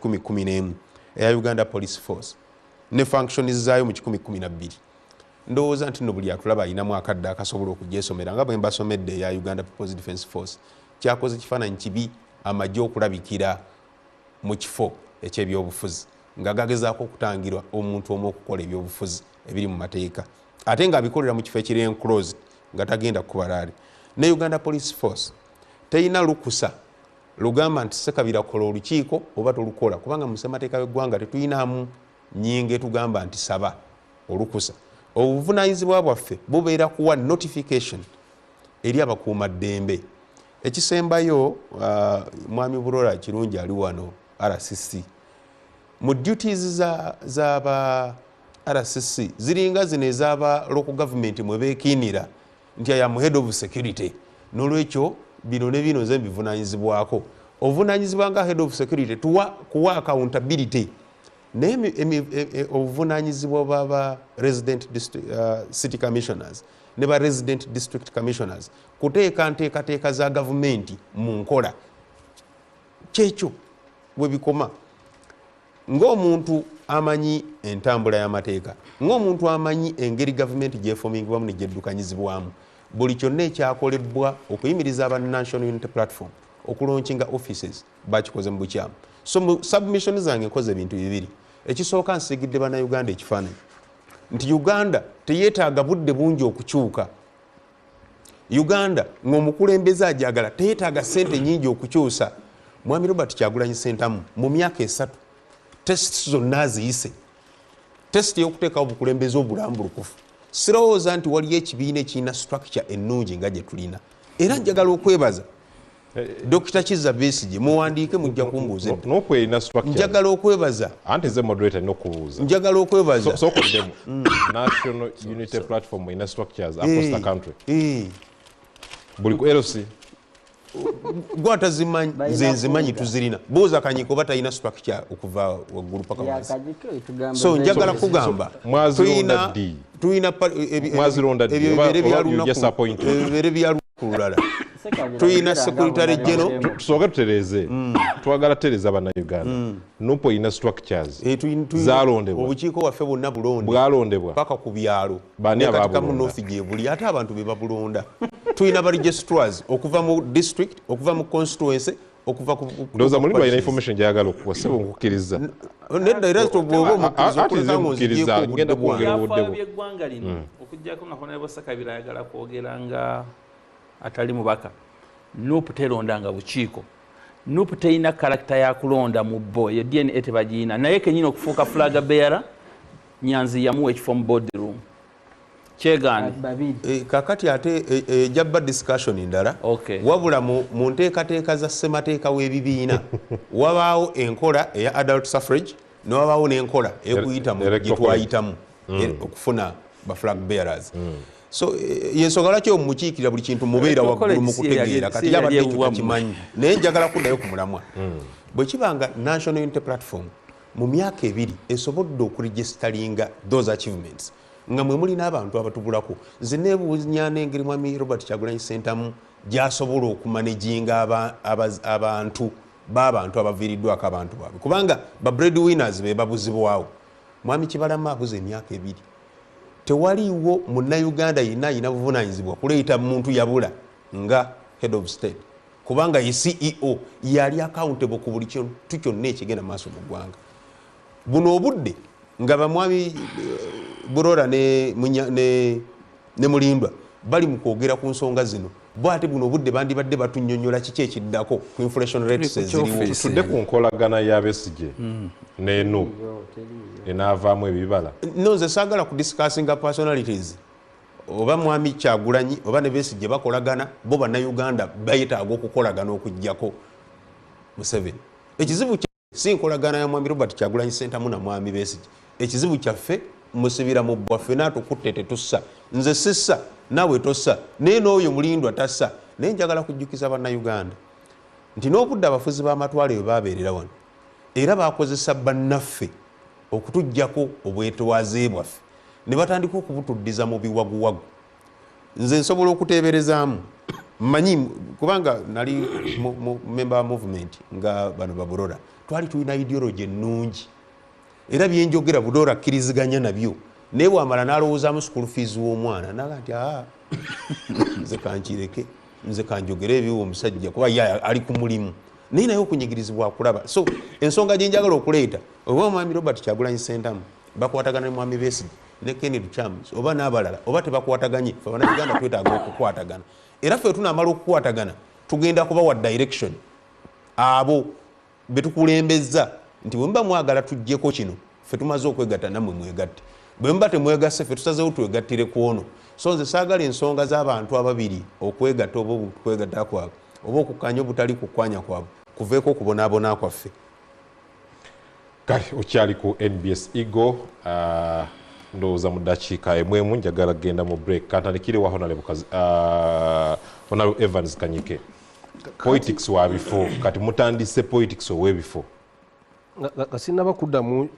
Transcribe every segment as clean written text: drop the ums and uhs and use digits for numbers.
2011 eya Uganda Police Force ne functions zaayo mu 2012 ndowooza nti no buli atulaba ayinamu akadde akasobola okugyesomera nga bwe mbasomedde eya Uganda People's Defence Force kyakoze kifaananyi kibi amagye okulabikira mu kifo eky'ebyobufuzi nga gagezaako okutangirwa omuntu omu okukola ebyobufuzi ebiri mu mateeka ate nga abikolera mu kifo ekiri enclosed nga tagenda kubalaali. Ne Uganda Police Force teyina lukusa lugamba nti sekabira kola olukiiko oba tolukola kubanga mu ssemateeka y'eggwanga tetuyinamu nyinge tugamba nti saba olukusa. Obuvunaanyizibwa bwaffe bubeera kuwa notification eri abakuuma ddembe. Ekisembayo mwami Bulola kirungi ali wano RCC mu duties z'aba RCC ziringa zino ez'aba local government mwe beekiinira nti ayamu head of security n'olwekyo bino ne bino nze bivunaanyizibwako. Obuvunaanyizibwa nga head of security kuwa accountability naye obuvunaanyizibwa bw'aba resident city commissioners ne ba resident district commissioners kuteeka nteekateeka za gavumenti mu nkola kyekyo bwe bikoma. Ng'omuntu amanyi entambula y'amateeka, ng'omuntu amanyi engeri gavumenti gyefomingibwamu ne gyeddukanyizibwamu, buli kyonna ekyakolebwa okuyimiriza aba National Unity Platform okulonkinga offices bakikoze mu bukyamu. So mu submission zange nkoze ebintu bibiri. Ekisooka nsigidde bannayuganda ekifaananyi nti Uganda teyeetaaga budde bungi okukyuka. Uganda ng'omukulembeze ajagala teyeetaaga ssente nnyingi okukyusa. Mwami Robert Kyagulanyi Ssentamu mu myaka 3 test zonna aziyise, test y'okuteekawo obukulembeze obulambulukufu. Sirowooza nti waliyo ekibiina ekirina structure ennungi nga gye tulina. Era njagala okwebaza Dr. Kizza Besigye muwandiike mujja kumbuuza njagala okwebaza anti ze moderator n'okubuuza njagala okwebaza so National Unity Platform ina structures across the country buli ku LC gwata zimanyi zenzimanyi tuzirina buuza Kanyiko batalina structure okuva waggulu paka wansi. So njagala kugamba tuyina mwazironda ddi ebyo byalukulala tuyina secretary general tusooke tutereze twagala tereza bannayuganda nupo ina structures zalondebwa obukiiko waffe bwonna bwalondebwa paka ku byalo bani ababulonda mu office buli ate abantu be babulonda tuyina ba registrars okuva mu district okuva mu constituency okuva ku ndoza muri bayina information jagala okuwasebo nkukiriza nedda era tobwobo mukiriza ngenda kuongera obudde bw'eggwanga lino okujjako nga Honorable Sakabira ayagala kwogera nga atali mubaka. Nupu teronda nga bukiiko. Nupu teina karakta ya kulonda mu bo ye DNA tebagiina naye kenyina okufuuka flag bearer Nyanzi yamuwa ekifo mu boardroom. Kyegane kakati ate jabba discussion ndala wabula mu nteekateeka za ssemateeka w'ebibiina wabaawo enkola eya adult suffrage ne wabaawo n'enkola ekuyitamu gye twayitamu okufuna ba flag bearers. So yensonga lwaki omukiikirira buli kintu mubeera waggulu mu kutegeera kati yabadde ekyo kimanyi naye njagala kuddayo ku mulamwa. Bwe kibanga National Unity Platform mu myaka 2 esobodde okuregisteringa those achievements nga mwe muli n'abantu abatubulako. Nze neebuunya n'engeri mwami Robert Kyagulanyi Ssentamu gy'asobola okumanaginga abantu b'abantu abaviiriddwako abantu baabwe kubanga ba breadwinners be babuzibwawo. Mwami Kibalama abuze emyaka 2. Tewaliwo munnayuganda yina buvunaanyizibwa kuleeta muntu yabula nga head of state kubanga ye CEO yali accountable ku buli kintu kyonna ekigenda maaso mu ggwanga. Buno obudde nga bamwami Bulola ne Mulindwa bali mu kwogera ku nsonga zino bo ate buno obudde bandibadde batunnyonnyola kiki ekiddako ku inflation rates eziriwo. Tudde ku nkolagana ya Besigye n'enu enaavaamu ebibala. No, nze saagala ku discussinga personalities oba mwami Kyagulanyi oba ne Besigye bakolagana bo bannayuganda bayetaaga okukolagana okuggyako Museveni. Ekizibu si nkolagana ya mwami Robert Kyagulanyi Ssentamu na mwami Besigye. Ekizibu kyaffe musibira mu bwaffe n'atukutte tetussa. Nze sissa naawe tossa naye n'oyo Mulindwa tassa. Naye njagala kujjukiza bannayuganda nti n'obudde abafuzi b'amatwale bwe baabeerera wano era baakozesa bannaffe okutuggyako obwetwaze bwaffe ne batandika okubutuddiza mu biwaguwagu. Nze nsobola okuteeberezaamu mmanyi kubanga nali member wa movement nga bano Babulola twali tulina ideology ennungi era byenjogera budoora akkiriziganya nabyo naye bwamala n'alowoozaamu school fees w'omwana naga nti nze kankireke nze kanjogere ebiwo omusajja kuba ye ali ku mulimu naye naye okunyigirizibwa kulaba. So ensonga gye njagala okuleeta oba omwami Robert Kyagulanyi Ssentamu bakwatagana ne mwami Besigye ne Kennedy Chams oba n'abalala oba tebakwataganye, ffe Bannayuganda twetaaga okukwatagana era ffe tunamala okukwatagana tugenda kubawa direction abo betukulembeza nti bwe muba mwagala tujjeko kino ffe tumaze okwegatta nammwe mwegatte, bwe muba temwegasse ffe tusazeewo twegattire ku ono. So nze saagala ensonga z'abantu ababiri okwegatta oba okwegatta kwabwe oba okukanya obutali kukwanya kwabwe kuveeko okubonaabona kwaffe. Kale okyali ku NBS Eagle, ndowooza mu ddakiika emwemu njagala kgenda mu break. Kantandikire wa Honorable Evans Kanyike. Politics wa bifo kati mutandise politics ow'ebifo. Nga sinnaba kuddamu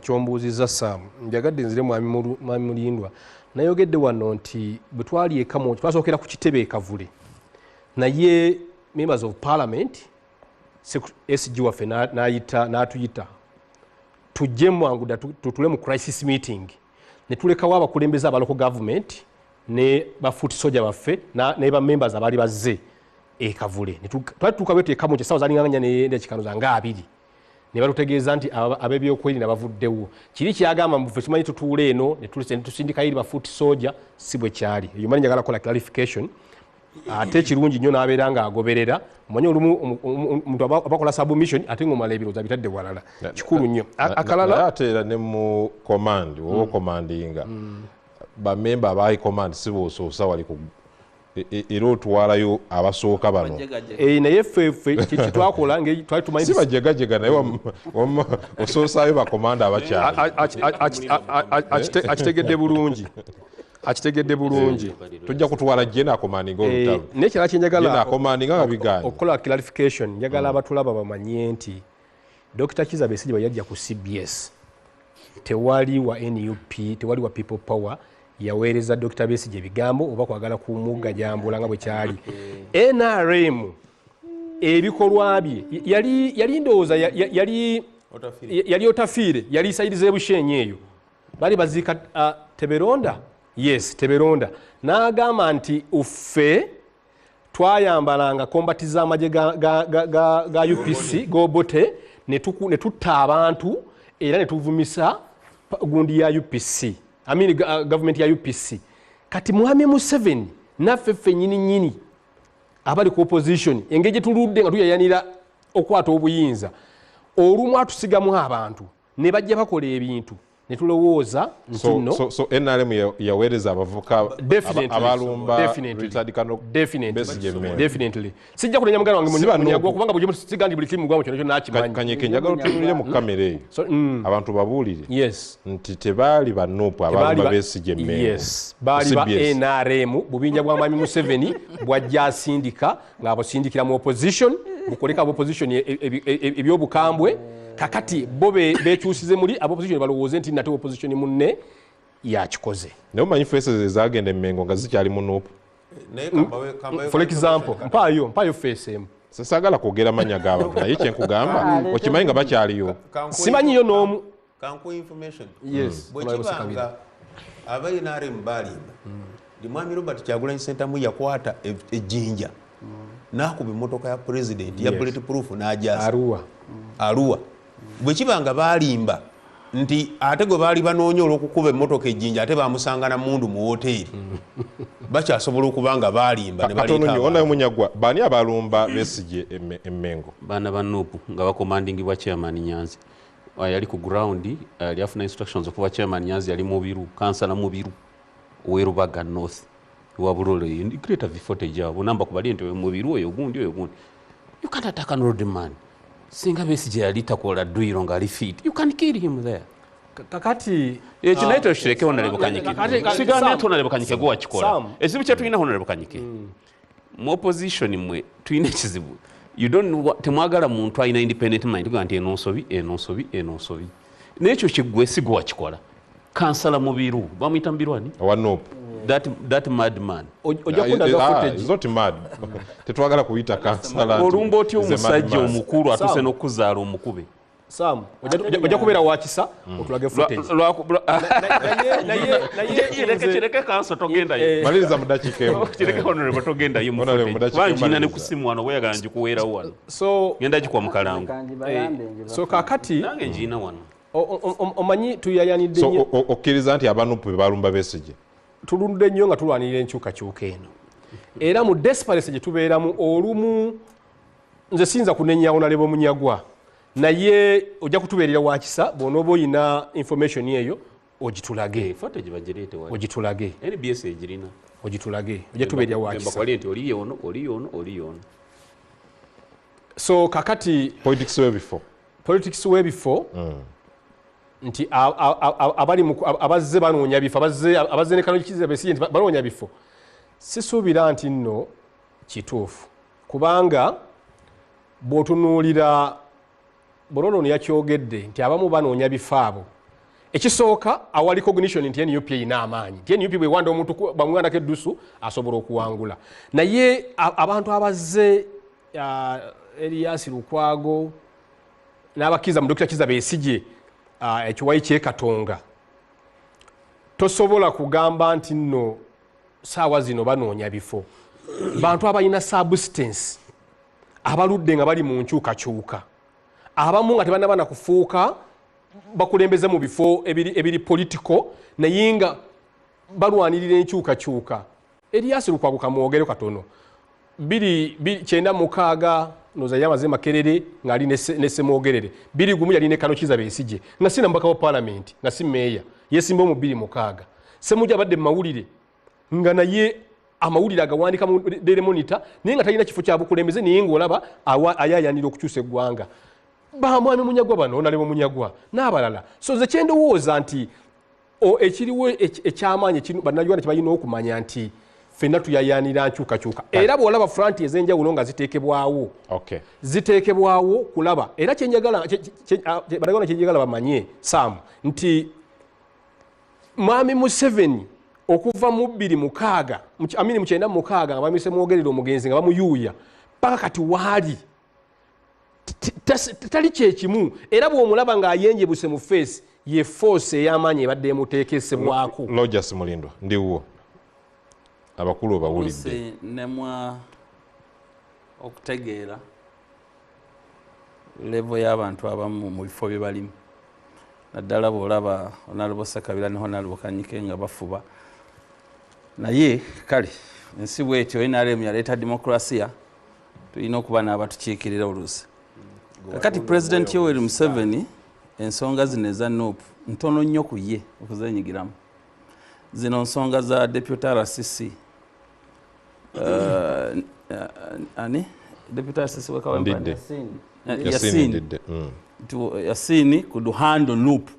kyombuuzizza Saamu, njagadde nzire mwami Mulindwa nayogedde wano nti bwe twali ekamu twasookera ku kitebe ekavule naye members of parliament SG waffe n'atuyita tujje mwangu tutule mu crisis meeting ne tulekawo abakulembeze abaloko government ne bafuuti soja baffe ne ba members abaali bazze ekavule twali tukabeetu ekamu kye sawa zalinganganya n'ekikano zange 2 ne batutegeeza nti ab'ebyokwerinda bavuddewo. Kiri kyagamba mbufe kimanyi tutuule eno ne tusindika iri bafuuti soja si bwe kyali. Eyo mani njagala kola clarification. Ate kirungi nnyo n'abeera ng'agoberera omanyi olumu omuntu abakola submission ate ng'omala ebirowoozo bitadde walala kikulu nnyo. Akalala ate era ne mu command oba commandinga bamemba aba high command si boosoosa wali ku era otwalayo abasooka bano naye ffe kyetwakola twali tumanyi si bajegajega naye osoosaayo bakomanda abakyali akitegedde bulungi tujja kutwala jena akomandinga olutalo naye kirala kyenjagala akomandinga nga biganye okukola clarification njagala abatulaba bamanye nti Dr. Kizza Besigye bwe yajja ku CBS tewali wa NUP tewali wa People Power yaweereza Dr. Besigye ebigambo oba kwagala kumugajambula nga bwe kyali. NRM ebikolwa bye yali ndowooza yali otafiire yali sayiriza ebushenyi eyo bali baziika Teberonda. Yes, Teberonda n'agamba nti uffe twayambalanga kombati z'amagye ga UPC gobote ne tutta abantu era ne tuvumisa gundi ya UPC government ya UPC. Kati mwami Museveni naffe ffennyini abali ku opposition engeri gye tuludde nga tuyayanira okwata obuyinza olumu atusigamu abantu ne bajja bakola ebintu ne tulowooza nti nno so NRM yaweereza abavuka abalumba definitely sijja kunenya muganda wange munyagwa kubanga buli siga ndi buli kimu gwangu kyo nakimanyi Kanyike njagala otunulire mu kamera eyo abantu babuulire yes nti tebaali banupu abalumba Besigye Mengo yes baali ba NRM bubinja bwa mwami Museveni bwajja asindika ng'abasindikira mu opposition bukoleka opposition ebyobukambwe kakati bo bekyusize muli opposition balowooze nti nate opposition munne yakikoze naye omanyi faces ezagenda emengo nga zikyali munupu for example mpayo face emu saagala kwogera mannya g'abantu naye kyenkugamba okimanyi nga bakyaliyo simanyiyo n'omu kanku information yes bwekibanga abainarem balimba ndi mwami Robert Kyagulanyi Ssentamu yakwata ejjinja n'akuba emmotoka ya president ya bulletproof n'ajaza Arua bwekibanga balimba nti ate gwe baali banoonya olw'okukuba emmotoka ejjinja ate bamusanga na mundu mu woteeri bakyasobola okubanga balimba ne balionayo munyagwa baani abalumba Besigye Mengo baana ba Nuupu nga bakomandingibwa chairman Nyanzi yali ku ground yali afuna instructions okuba chairman Nyanzi yali Mubiru kansala Mubiru Werubaga North wa Bulole greater footage abo namba kubali nti Mubiru oyo gundi you can't attack an old man singa Besigye yali takola duyiro nga ali fit you can kill him there kakati ekinaito shireke Honorable Kanyike sigana Honorable Kanyike gwa kikola ezibu kyetu ina Honorable Kanyike mu opposition mwe tuine kizibu you don't temwagala muntu ayina independent mind ganti enosobi nekyo kigwe sigwa kikola kansala Mubiru bamuyita Mbirwani wa Nuupu that madman ojja kundaga footage is not mad tetwagala kuyita kansala olumba otya omusajja omukulu atuse n'okuzaala omukube Sam ojja kubeera wakisa otulage footage kireke kanso togendayo maliriza mu dakiika emu kireke honorable togendayo mu footage banjina ne kusimu wano weyagala njikuweerawo wano so genda gikuwa mukalangu so kakati nange njiina wano omanyi tuyayanidde so okkiriza nti abanupu be balumba Besigye tulunde nnyo nga tulwanirira enkyukakyuka eno era mu desperate gye tubeeramu olumu nze siyinza kunenyawo nalebo munyagwa naye ojja kutubeerera wakisa bw'onooba oyina information eyo ogitulage footage bagireete wali ogitulage NBS egirina ogitulage ojja tubeerera wakisa bakwali nti oli ono so kakati politics w'ebifo nti abazze banoonya bifo abazze ne Kizza Besigye nti banoonya bifo sisuubira nti nno kituufu kubanga bw'otunuulira Bolono yakyogedde nti abamu banoonya bifo abo ekisooka awali cognition nti NUP erina amaanyi nti NUP bwewanda omuntu bamwandako eddusu asobola okuwangula naye abantu abazze Elias Lukwago n'abakkiriza mu Dr. Kizza Besigye ekiwayi kyekatonga tosobola kugamba nti nno saawa zino banoonya bifo bantu abalina substance abaludde nga bali mu nkyukakyuka abamu nga tebannaba kufuuka bakulembeze mu bifo ebiri political naye nga balwanirira enkyukakyuka Elias Lukwago kamwogere katono 296 noza yamaze Makerere ngali ne Semwogerere 21 yali ne Kano Kizza Besigye nga sina mbaka wa parliament nga si meya yesimba mu 296 Semujja badde mawulire nga naye amawulire agawandika mu Daily Monitor naye nga talina kifo kya bukulembeze naye ng'olaba ayayanira okukyusa eggwanga bamwami Munyagwa bano nalebo Munyagwa n'abalala so ze kyendowooza nti ekiriwo ekyamaanyi bannayuganda kyebalina okumanya nti ffenna tuyayanira nkyukakyuka era bw'olaba franti ez'enjawulo nga ziteekebwawo kulaba era bannayuganda kyenjagala bamanye Sam nti mwami Museveni okuva mu 296 mu 996 nga bamise mwogerera omugenzi nga bamuyuuya paka kati waali tali kyekimu era bw'omulaba ng'ayenjebuse mu face ye force ey'amaanyi ebadde emuteekesebwako Rogers Mulindwa ndiwo abakulu bawulidde nemwa okutegeera level y'abantu abamu mu bifo bye balimu naddala bw'olaba Honorable Sakabira ne Honorable Kanyike nga bafuba naye kale ensi bwetyo NRM yaleeta demokrasiya tulina okuba n'abatukiikirira oluusi kakati President Yoweri Museveni ensonga zino eza NUP ntono nnyo ku ye okuzenyigiramu zino nsonga za Deputy RCC ani Deputy RCC Yasini ku Duhando NUP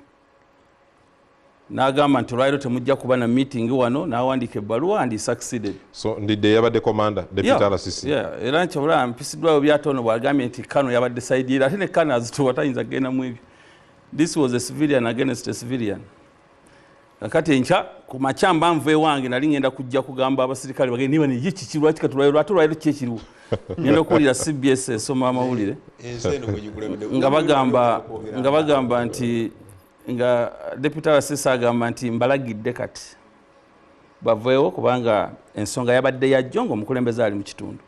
n'agamba nti olwaliro temujja kuba na meeting wano n'awandiika ebbaluwa and he succeeded so ndidde yabadde commander Deputy RCC era nkyobula mpisiddwayo byatono bwagambye nti Kano yabadde side ate ne Kano azituwa tayinza kugenda mu ebyo this was a civilian against a civilian kakati enkya ku makyamba nva ewange nali ngenda kujja kugamba abasirikale bagende niba ni yiki lwaki katulwaliro ate olwaliro ki ekiriwo ngenda okuwulira CBS esoma amawulire nga bagamba nti nga Deputy RCC agamba nti mbalagidde kati baveewo kubanga ensonga yabadde yajjo ng'omukulembeze ali mu kitundu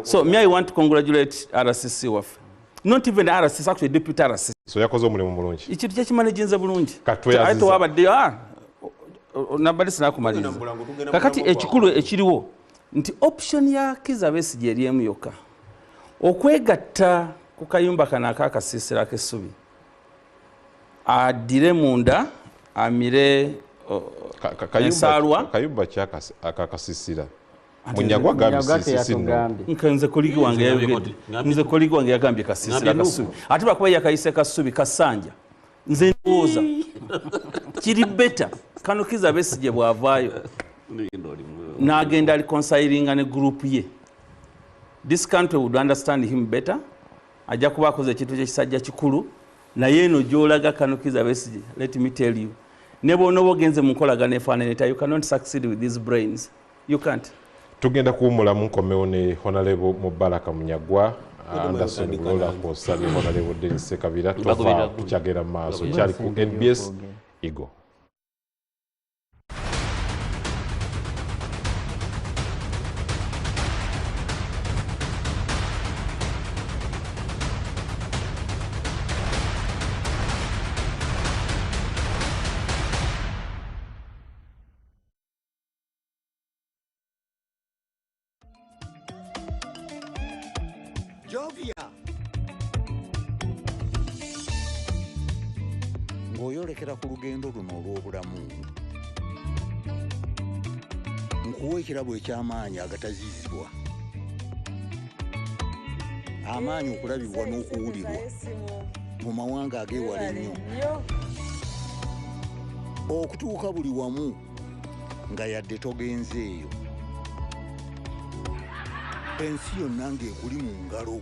so me I want to congratulate RCC waffe not even RCC actually Deputy RCC so yakoze omulimu mulungi ekintu kyekimanaginze bulungi ate wabadde nabadde sinakumaliriza kakati ekikulu ekiriwo nti option ya Kizza Besigye eri emu yokka okwegatta ku kayumba kano akakasiisira ak'essubi addire munda amire ensaalwa kayumba akakasiisira Munyagwa nze koligi wange yagambye kasiisira kasubi ate bakuba yakayise kasubi kasanja nze ndowooza kiri beta Kano Kizza Besigye bw'avaayo n'agenda alikonsayiringa ne gurupu ye this country would understand him better ajja kuba akoze ekintu kyekisajja kikulu naye eno gy'olaga Kano Kizza Besigye let me tell you ne bw'onooba ogenze mu nkolagana efaananita, you cannot succeed with these brains. You can't. Tugenda kuwumulamu nkomewo ne Honorable Mubaraka Munyagwa, Anderson Bulola Kosa ne Honorable Denis Sekabira. Tova tukyagera mu maaso kyali ku NBS Eagle. Ng'oyolekera ku lugendo luno olw'obulamu, nkuwa ekirabo eky'amaanyi agataziizibwa, amaanyi okulabibwa n'okuwulirwa mu mawanga ag'ewala ennyo, okutuuka buli wamu nga yadde togenze eyo, ensi yonna ng'ekuli mu ngalo.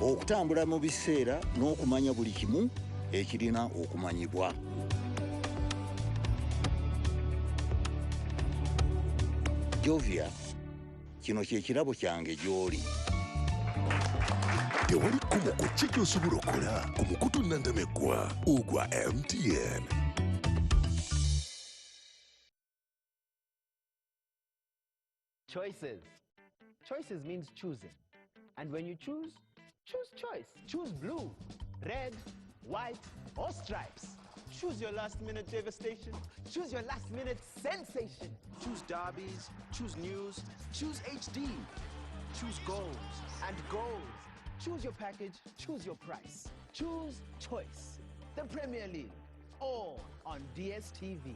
Okutambula mu biseera n'okumanya buli kimu ekirina okumanyibwa. Jovia, kino kye kirabo kyange gy'oli. Tewali kkubo ku ki ky'osobola okukola ku mukutu nnandameggwa ogwa MTN. Choices. Choices means choosing. And when you choose choice. Choose blue, red, white, or stripes. Choose your last-minute devastation. Choose your last-minute sensation. Choose derbies. Choose news. Choose HD. Choose goals. And goals. Choose your package. Choose your price. Choose choice. The Premier League. All on DSTV.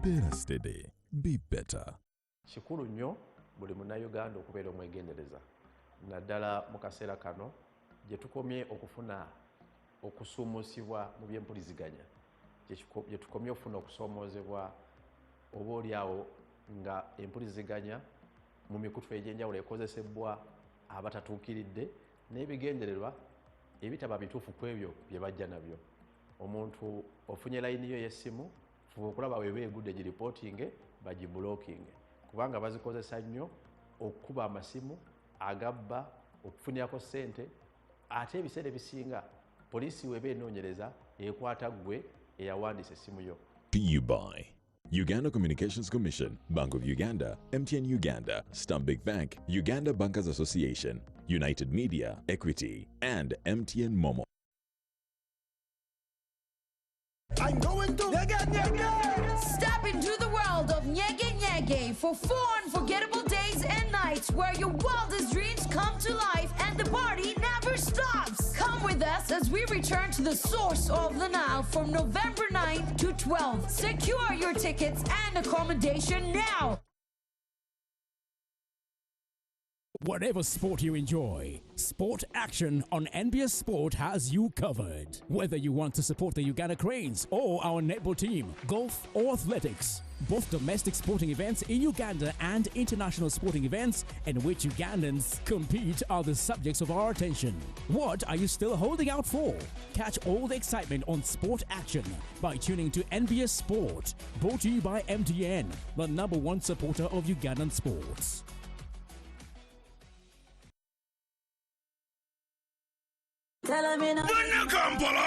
Better steady, be better. Kikulu nnyo buli munnayuganda okubeera omwegendereza naddala mu kaseera kano gye tukomye okufuna okusuumusibwa mu by'empuliziganya, gye tukomye okufuna okusoomoozebwa oba oliawo nga empuliziganya mu mikutu egy'enjawulo ekozesebwa abatatuukiridde n'ebigendererwa ebitaba bituufu ku ebyo bye bajja nabyo. Omuntu ofunye layini yo y'essimu, fuba okulaba weeba egudde giripootinge bagibulookinge, kubanga bazikozesa nnyo okukuba amasimu agabba, okufunirako ssente, ate ebiseera ebisinga poliisi weeba enoonyereza ekwata ggwe eyawandiisa essimu yo. PU by Uganda Communications Commission, Bank of Uganda, MTN Uganda, Stanbic Bank, Uganda Bankers Association, United Media, Equity, and MTN Momo. I'm going to step into the world of Nyege Nyege for 4 unforgettable days and nights where your wildest dreams come to life and the party never stops. Come with us as we return to the source of the Nile from November 9th to 12th. Secure your tickets and accommodation now. Whatever sport you enjoy, Sport Action on NBS Sport has you covered. Whether you want to support the Uganda Cranes or our netball team, golf or athletics, both domestic sporting events in Uganda and international sporting events in which Ugandans compete are the subjects of our attention. What are you still holding out for? Catch all the excitement on Sport Action by tuning to NBS Sport, brought to you by MTN, the #1 supporter of Ugandan sports. Bana Kampala!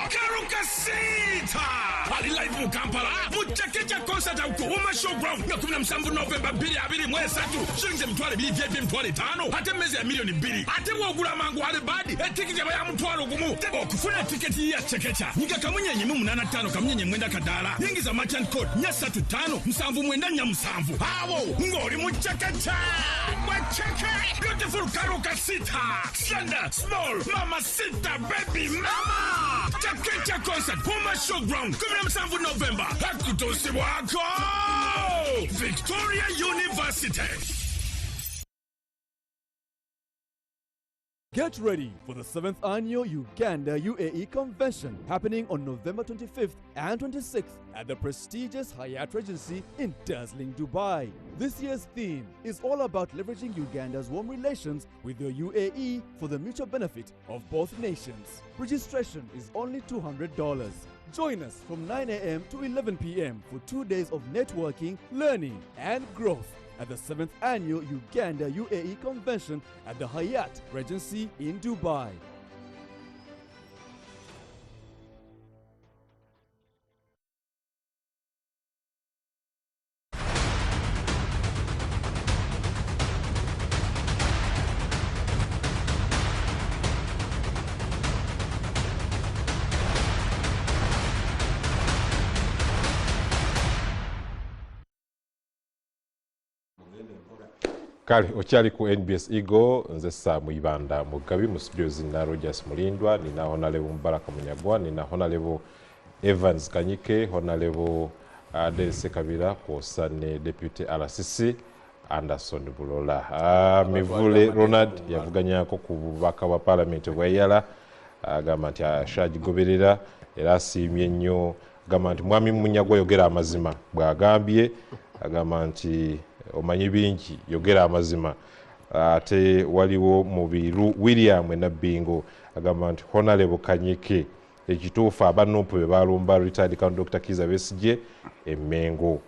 Karuka Sita! Ali live mu Kampala, muchakecha concert au kuhuma showground na 17 November 2023 shilingi emitwalo 2.5 ate mezi ya milioni 2 ate wogula mangu ale badi etikiti ya mutwalo gumu okufuna tiketi ya chekecha nyika kamunyenye mu 85 kamunyenye mwenda kadala yingiza merchant code nya35 musanvu mwenda nya musanvu awo ngori muchakecha mwacheke beautiful Karuka Sita slender small mama sita baby mama chekecha concert huma showground 17 November hakutosi wako Victoria University. Get ready for the 7th annual Uganda UAE Convention happening on November 25th and 26th at the prestigious Hyatt Regency in dazzling Dubai. This year's theme is all about leveraging Uganda's warm relations with the UAE for the mutual benefit of both nations. Registration is only $200. Join us from 9 a.m. to 11 p.m. for 2 days of networking, learning, and growth at the 7th annual Uganda UAE Convention at the Hyatt Regency in Dubai. Kale okyali ku NBS Eagle nze Sam Ibanda Mugabi mu studio zina Rogers Mulindwa nina Honorable Mbaraka Munyagwa nina Honorable Evans Kanyike Honorable Denise Kabira kwosane Deputy RCC Anderson Bulola Mivule Ronald yavuganyako ku bubaka bwa Parliament bweyala agamba nti ashagigoberera era asiimye nnyo agamba nti mwami Munyagwa yogera amazima bwagambye agamba nti omanyi bingi yogera amazima ate waliwo mubiru William Nabingo agamba nti Honorable Kanyike ekituufu abanupu bebalumba retired Count Dr. Kiza Besigye Emengo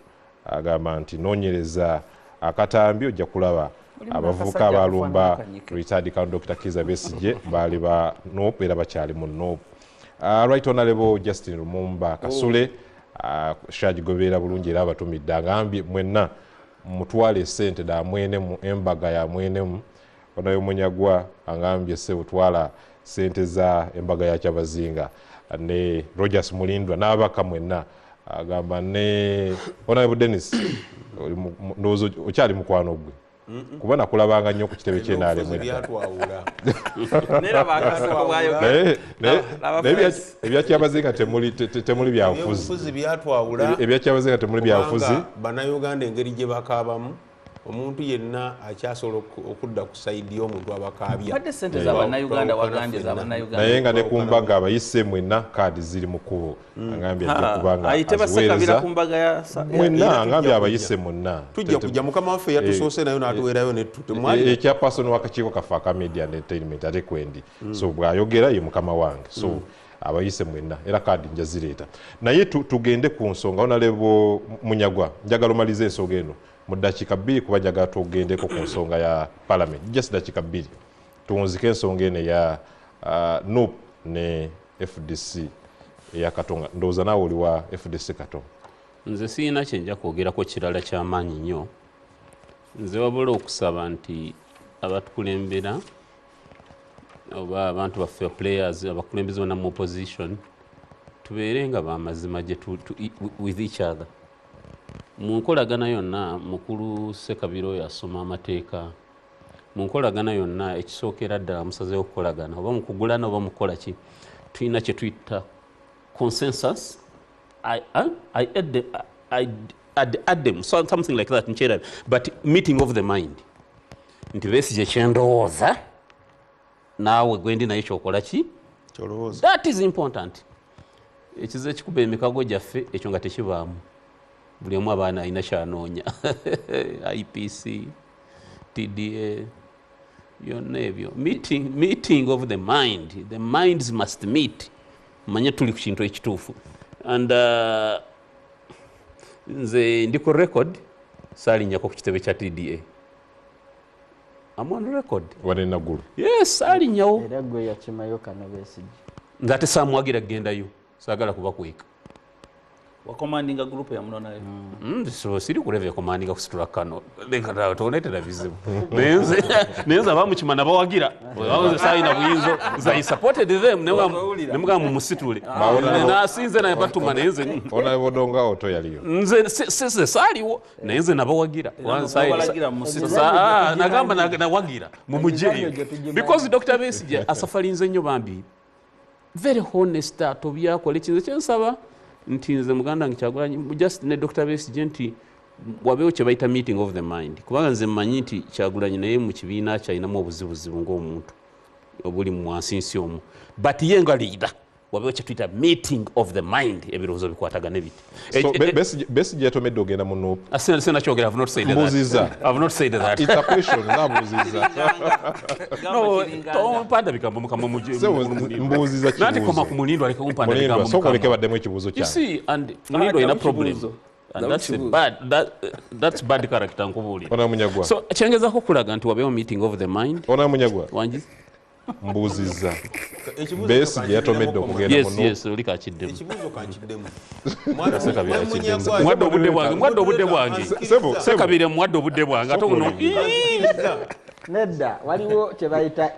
agamba nti noonyereza akatambi ojja kulaba abavubuka abalumba retired Count Dr. Kiza Besigye baali ba nopu era bakyali mu nopu. Right Honorable Justin Lumumba Kasule shagigoberera bulungi era abatumidde agambye mwenna mutwale sente da mwene mu embaga ya mwene mu onayo Munyagwa angambye se utwala sente za embaga ya Kyabazinga ne Rogers Mulindwa n'abaka mwenna agamba ne onayo Dennis ndozo okyali mukwano gwe kubona kulabanga nnyo ku kitebe kyenale mwedda nera bakasoko bwayo ebya Kyabazinga temuli byabufuzi byatwawula ebya Kyabazinga temuli byabufuzi bannayuganda engeri gye bakabamu omuntu yenna akyasobola okudda ku sayidi y'omuntu abakaabya kadde sente za bannayuganda wagambye za bannayuganda naye nga ne ku mbaga abayise mwenna kaadi ziri mu kkubo angambye ajja kubanga ayite basakabira ku mbaga ya mwenna angambye abayise mwenna tujja kujja mukama waffe yatusoose nayo n'atuweerayo netute ekya pasono wakakiiko kafe aka media and entertainment ate kwendi so bw'ayogera ye mukama wange so abayise mwenna era kaadi nja zireeta naye tugende ku nsonga Honorable Munyagwa njagala omalize ensonga eno mu dakiika 2 kuba njagala tugendeko ku nsonga ya Parliament just dakiika 2 tuwunzike ensonga eno ya NUP ne FDC eya Katonga ndowooza naawe oli wa FDC Katonga. Nze sirina kyenja kwogerako kirala kyamaanyi nnyo nze wabula okusaba nti abatukulembera oba abantu baffe players abakulembeze bonna mu opposition tubeere nga bamazima gye with each other mu nkolagana yonna mukulu Sekabiro yasoma amateeka mu nkolagana yonna ekisookera ddala musazeewo okukolagana oba mukugulana oba mukola ki tulina kye tuyita consensus I add them something like that nkyera but meeting of the mind nti Besigye kyendowooza naawe gwendi naye kyokola ki that is important ekize kikuba emikago gyaffe ekyo nga tekibaamu buli omu abaana alina kyanoonya IPC TDA byonna ebyo meeting of the minds must meet manye tuli ku kintu ekituufu and nze ndi ku record saalinnyako ku kitebe kya TDA I'm on record wanena gulu yes saalinyawo era gwe yakimayo kano Besigye nze ate saamwagira kgendayo saagala kuba kweka wakomandinga group ya mnona so siri kulevya komandinga kusitula kano leka tonetera bizibu nenza bamukimana bawagira bawoze sayina buyinzo za supported them nemuga mu musitule na sinze na batuma nenze ona bodonga oto yaliyo nze sese saliwo nenze nabawagira wagira mu musitule nagamba nawagira mu mujeyo because Dr. Besigye asafalinze nnyo bambi very honest atobyakole kinze kyensaba nti nze muganda Kyagulanyi just ne Dr. Besigye nti wabeewo kye bayita meeting of the mind kubanga nze mmanyi nti Kyagulanyi naye mu kibiina kyalinamu obuzibuzibu ng'omuntu obuli mu wansinsi omwo but ye nga leader wabeewo kye tuyita meeting of the mind ebirowoozo bikwatagana biti Besigye yatomedde ogenda mu Nuupu sina kyogera. I've not said that. I've not said that. It's a question nabuuziza no tompanda bigambo mukama mbuuziza kibuuzo nati koma ku Mulindwa aleka kumpanda bigambo soko leke baddemu ekibuuzo you see and Mulindwa ina problem and that's bad character nkubuulira ona Munyagwa so kyengezako kulaga nti wabeewo meeting of the mind ona Munyagwa wangi mbuuziza Besigye yatomedde okugenda mu Nuupu yes oli kakiddemu ekibuuzo kankiddemu mwadde obudde bwange sekabire mwadde obudde bwange ate buno nedda waliwo kyebayita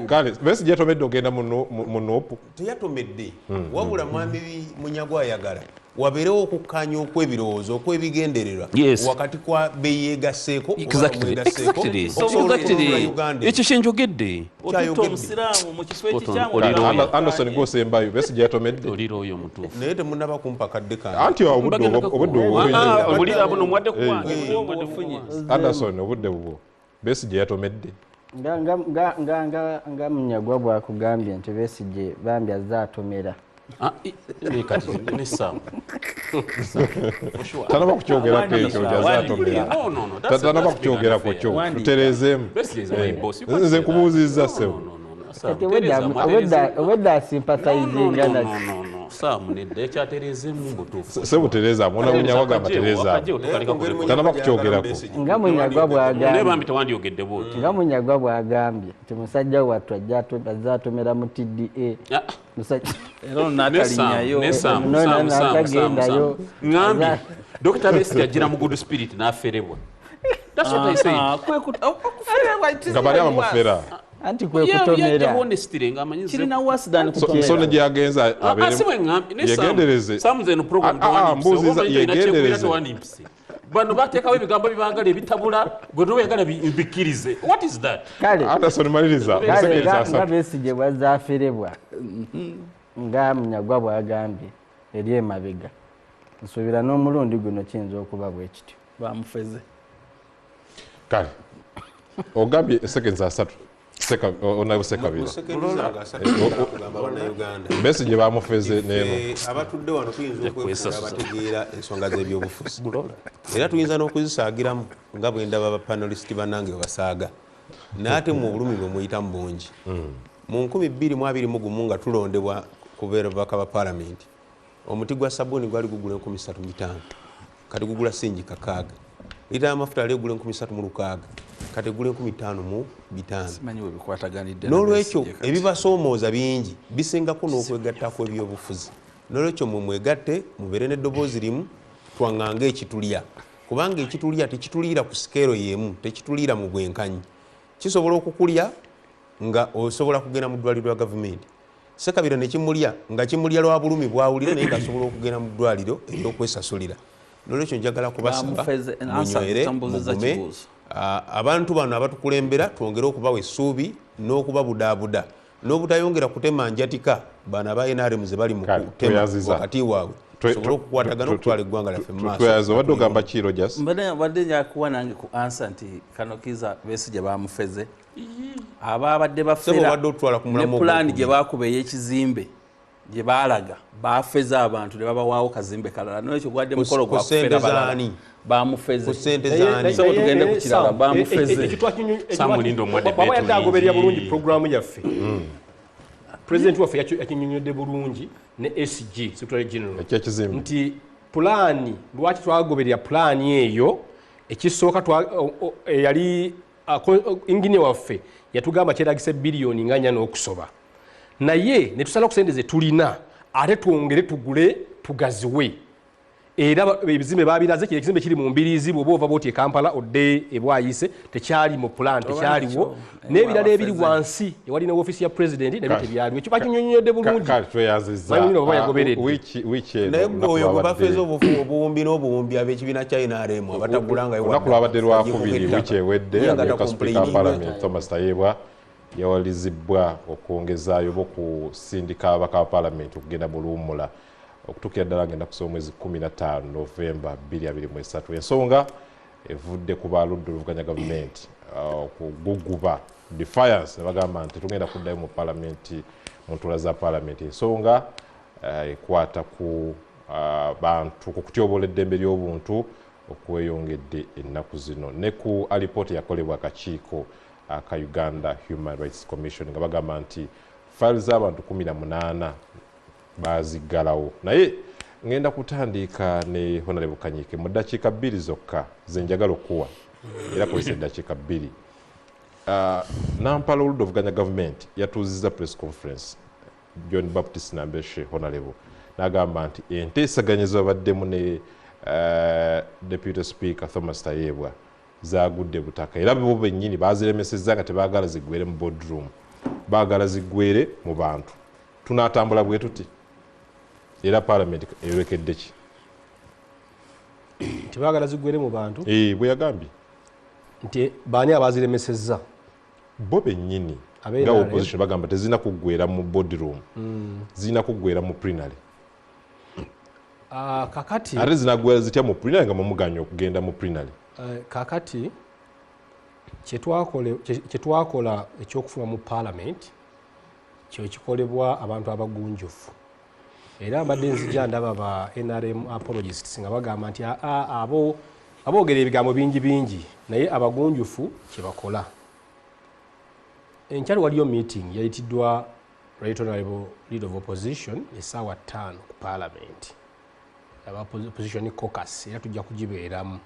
kale Besigye yatomedde ogenda mu Nuupu teyatomedde wabula mwami Munyagwa ayagala wabeerewo okukkaanya okw'ebirowoozo okw'ebigendererwa wakati kwa beyeegasseeko ekyo kyenjogedde Anderson gwosembayo Besigye yatomedde olira oyo omutuufu naye temunaba kumpa kadde kange anti obudde buno mwadde kuwange Anderson obudde bubwo Besigye yatomedde nga Munyagwa bwakugambye nti Besigye bambi azaatomera tanaba kukyogerako ekyo gyazatomera tanaba kukyogerako kyo tutereezeemu nze nkubuuzizza ssebo obwedda asympathizinga nakyo nedda ekyatereezeemu mbutuufu sebutereezaamu ona Munyagwa gamba tereezaamu tanaba kukyogerako nga Munyagwa bwagambye tewandiyogedde bwoti nga Munyagwa bwagambye nti musajja wattu azaatomera mu TDA natalinyayo ngambye Dr. Besigye agira mu good spirit n'aferebwa nga bali abamufera anti kwe kutomera kirina wasidani so negyagenza yegendereze mbuuziza yegendereze bano bateekawo ebigambo bibagala ebitabula gwe nobayagala bikkirize what is that Anderson maliriza nga Besigye bwazaaferebwa nga Munyagwa bwagambye eri emabega nsuubira n'omulundi guno kiyinza okuba bwe kityo bamufeze kale ogambye seconds asatu onabusekabira Besigye bamufeze neeno abatudde wano tuyinza okwebategeera ensonga z'ebyobufuzi era tuyinza n'okuzisaagiramu nga bwe ndaba abapanelisiti bannange webasaaga naate mu bulumi bwe muyitamu bungi mu 2021 nga tulondebwa kubeera baka ba palamenti omuti gwa sabuni gwali gugula 3500 kati gugula singi kakaaga lita y'amafuta ali egula 3600 kati gula 5500 n'olwekyo ebibasoomooza bingi bisingako n'okwegattako ebyobufuzi n'olwekyo mwegatte mubeere n'eddoboozi limu twaŋŋanga ekitulya kubanga ekitulya tekituliira ku sikeero y'emu tekituliira mu bwenkanyi kisobola okukulya nga osobola kugenda mu ddwaliro lwa gavumenti sekabira nekimulya nga kimulya lwa bulumi bwawulira naye ngaasobola okugenda mu ddwaliro eryokwesasulira n'olwekyo njagala kubasaba munywere mugume abantu bano abatukulembera twongere okubawa essuubi n'okubabudaabuda n'obutayongera kutema njatika bano aba NRM ze bali mu kutema wakati waabwe tusobole okukwatagana okutwala eggwanga lyaffe mu maaso obadde ogamba kiro jas mbadde njakuwa nange ku ansa nti Kanokiza Besigye bamufeze ababadde bafera ne pulaani gye bakuba ey'ekizimbe gye baalaga bafeze abantu ne babawaawo kazimbe kalala n'ekyo gwadde mukolo gwa kufera balala bamufeze so tugende ku kirala bamufeze baba yadde agoberera bulungi programu yaffe pulezidenti waffe yakinyonyodde bulungi ne SG secretary general nti pulaani lwaki twagoberera pulaani eyo ekisooka yali inginiya waffe yatugamba kyeragisa biliyoni nga 4 n'okusoba naye ne tusala okusendeze tulina ate twongere tugule tugaziwe era ebizimbe babiraze kile ekizimbe kiri mu mbirizi bwoba ova boti Kampala odde ebwayise tekyali mu plan tekyaliwo n'ebirala ebiri wansi ewali ne office ya president nebite byaliwo ekyo bakinyonyodde bulungi oyo bafezo obuwumbi n'obuwumbi ab'ekibiina kya NRM abatagulanga olunaku lwabadde lwakubiri wiki ewedde ameka speaker parliament Thomas Tayebwa yawalizibwa okwongezaayo bokusindika abaka parliament okugenda mu luwummula okutuukira ddala ngenda kusoma omwezi 15 Novemba 2023 ensonga evudde ku baludde oluvuganya gavumenti okuguguba defiance nebagamba nti tugenda kuddayo mu palamenti mu ntula za palamenti ensonga ekwata ku bantu ku kutyoboola eddembe ly'obuntu okweyongedde ennaku zino ne ku alipooti yakolebwa akakiiko aka Uganda Human Rights Commission nga bagamba nti faili z'abantu 18 baziggalawo naye ngenda kutandika ne Honorable Kanyike mu ddakiika 2 zokka ze njagala okuwa era kozesa eddakiika 2 Nampala oludovuganya government yatuuzizza press conference John Baptist Nambeshe Honorable n'agamba nti enteesaganya zabaddemu ne Deputy Speaker Thomas Tayebwa zagudde butaka era bo bennyini baziremesezza nga tebaagala ziggwere mu boardroom baagala ziggwere mu bantu tunaatambula bwe tuti era parliament erekedde ki tebaagala ziggwere mu bantu bwe yagambye nti baani abaziremesezza bo bennyini nga opposition bagamba tezina kuggwera mu boardroom zina kuggwera mu plenary kakati ate zinagwera zitya mu plenary nga mumuganya okugenda mu plenary kakati kyetwakola ekyokufuna mu parliament kyo kikolebwa abantu abagunjufu era mbadde nzija ndaba ba NRM apologists nga bagamba nti aboogera ebigambo bingi naye abagunjufu kyebakola enkyali waliyo meeting yayitiddwa Right Honorable Leader of Opposition essaawa 5 ku parliament aba opposition caucus era tujja kugibeeramu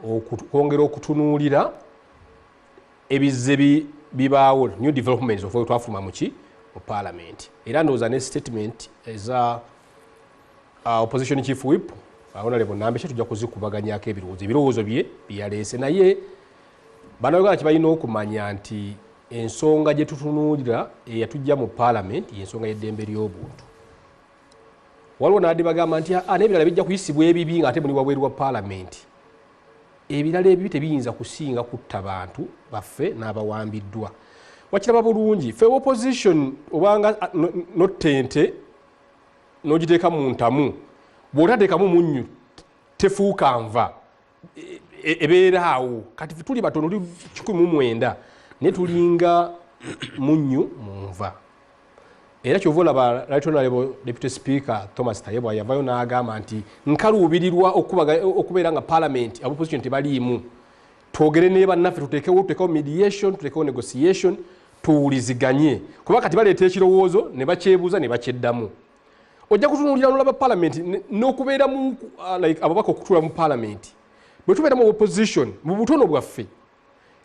okwongera okutunuulira ebizze bibaawo new developments of twafuluma mu parliament era ndowooza ne statement eza opposition chief whip Honorable Nambeshe tujja kuzikubaganyako ebirowoozo bye byaleese naye bannayuganda kibalina okumanya nti ensonga gye tutunuulira eyatujja mu parliament y'ensonga y'eddembe ly'obuntu waliwo naadde bagamba nti n'ebirala bijja kuyisibwa ebibi ng'ate muli wabweru wa parliament ebirala ebibi tebiyinza kusinga kutta bantu baffe n'abawambiddwa wakiraba bulungi ffe opposition obanga nottente n'ogiteeka mu ntamu bw'otateekamu munnyu tefuuka nva ebeera awo kati ffe tuli batono tuli 19 ne tulinga munnyu mu nva era kyova olaba Right Honorable Deputy Speaker Thomas Tayebwa yavayo n'agamba nti nkaluubirirwa okubeera nga parliament opposition tebaliimu twogere ne bannaffe tuteekewo mediation tuteekewo negotiation tuwuliziganye kuba kati baleeta ekirowoozo ne bakyebuuza ne bakyeddamu ojja kutunuulira nolaba parliament n'okubeeramu ababaka okutuula mu parliament bwe tubeera mu opposition mu butono bwaffe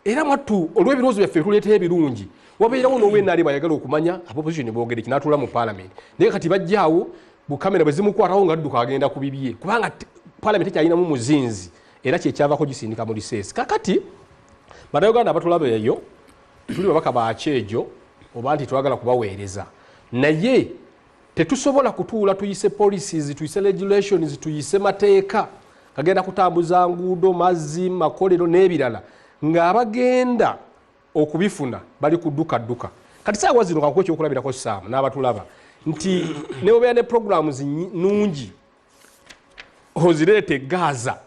era mwattu olw'ebirowoozo byaffe bituleeta ebirungi wabeerawo n'obwenali bwayagala okumanya opposition boogere kinatuula mu parliament naye kati bajjaawo bukamera bwe zimukwatawo ng'adduka agenda ku bibye kubanga parliament ekyalinamu muzinzi era kyekyavako gisindika mu liseesi kakati bannayuganda abatulaba eyo tuli babaka bakyejo oba nti twagala kubaweereza naye tetusobola kutuula tuyise policies tuyise regulations tuyise mateeka kagenda kutambuza nguudo mazzi makolero n'ebirala ng'abagenda okubifuna bali kudduka kati saawa zino kakuba ekyokulabirako saamu n'abatulaba nti ne obeera ne programs nungi ozireete Gaza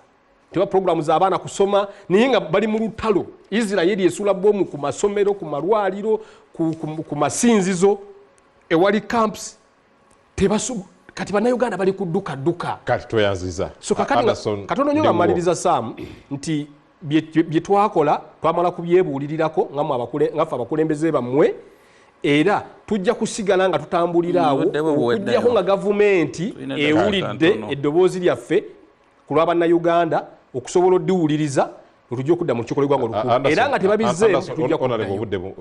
tewa programs z'abaana kusoma naye nga bali mu lutalo Israeli esula bomu ku masomero ku malwaliro ku masinzizo ewali camps kati bannayuganda bali kudduka kati toyanziza so katono nnyo amaliriza saamu nti bye twakola twamala kubyebuulirirako ngaffe abakulembeze bammwe era tujja kusigala nga tutambulira awo okujjako nga gavumenti ewulidde eddoboozi lyaffe ku lw'abannayuganda okusobola oddiwuliriza netujja okudda mu kikolebwa nga era nga tebabizzeemu tujja kuddayo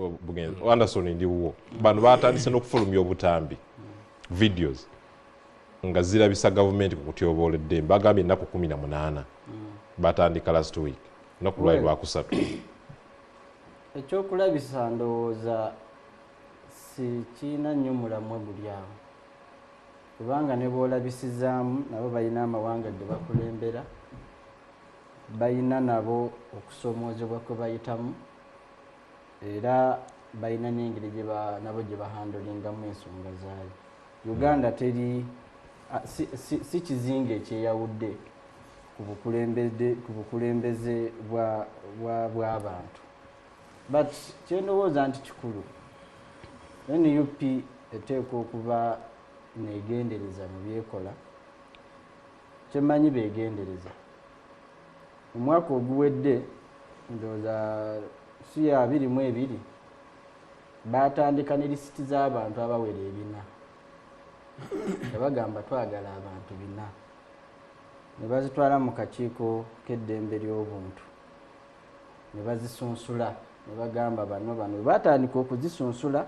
Anderson ndiwo bano batandise n'okufulumya obutambi videos nga zirabisa gavumenti ku kutyoboola eddembe bagambye ennaku 18 batandika last week ennaku lwali lwakusatu ekyokulabisa ndowooza si kiina nnyo mulamwa guli awo kubanga ne boolabisizaamu nabo balina amawanga ge bakulembera balina nabo okusoomoozebwa kwe bayitamu era balina n'engeri nabo gye bahandolingamu ensonga zaayo Uganda teri si kizinga ekyeyawudde ku bukulembeze bw'abantu but kyendowooza nti kikulu NUP eteekwa okuba neegendereza mu byekola kyemmanyi beegendereza omwaka oguwedde ndowooza si ya 22 baatandika ne lisiti z'abantu abawera 4 tebagamba twagala abantu 4 ne bazitwala mu kakiiko k'eddembe ly'obuntu ne bazisunsula ne bagamba bano baatandika okuzisunsula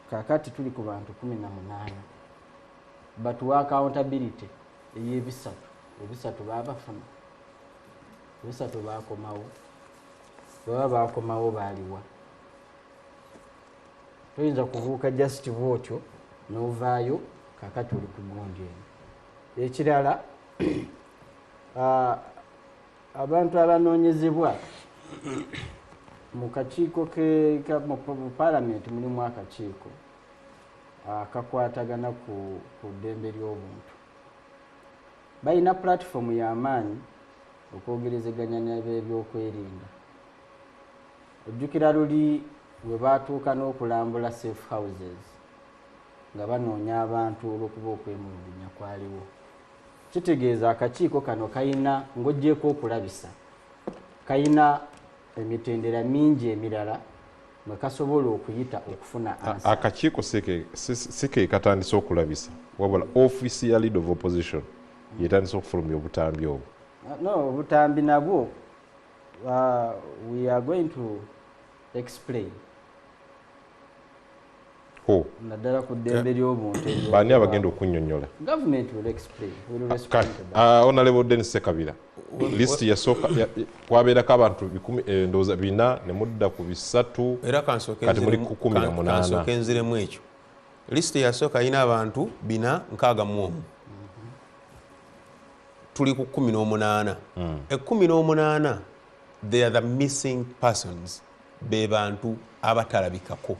kakati tuli ku bantu 18 batuwa accountability ebisatu baabafuna ebisatu baakomawo baba baakomawo baaliwa toyinza kubuuka just bwotyo n'ovaayo kakati oli ku gundi eno ekirala abantu abanoonyezebwa mu kakiiko mu paalamenti mulimu akakiiko akakwatagana ku ddembe ly'obuntu balina pulatifomu y'amaanyi okwogerezeganya n'ebyokwerinda ojjukira luli bwe baatuuka n'okulambula safe houses nga banoonya abantu olw'okuba okwemulugunya kwaliwo kitegeeza akakiiko kano kayina ng'oggyeko okulabisa kayina emitendera mingi emirala mwe kasobola okuyita okufuna ansa akakiiko si ke katandise okulabisa wabula office ya leader of opposition yetandise okufulumya obutambi obwo no obutambi nabwo we are going to explain naddala ku ddembe ly'obuntu baani abagenda okunnyonnyola government will explain will respond to that honorable Dennis Sekabira list yasooka kwabeerako abantu 4 ne mudda ku 3 era kati muri ku 18 kansooka enziremu ekyo list yasooka alina abantu 461 tuli ku 18 18 they are the missing persons be bantu abatalabikako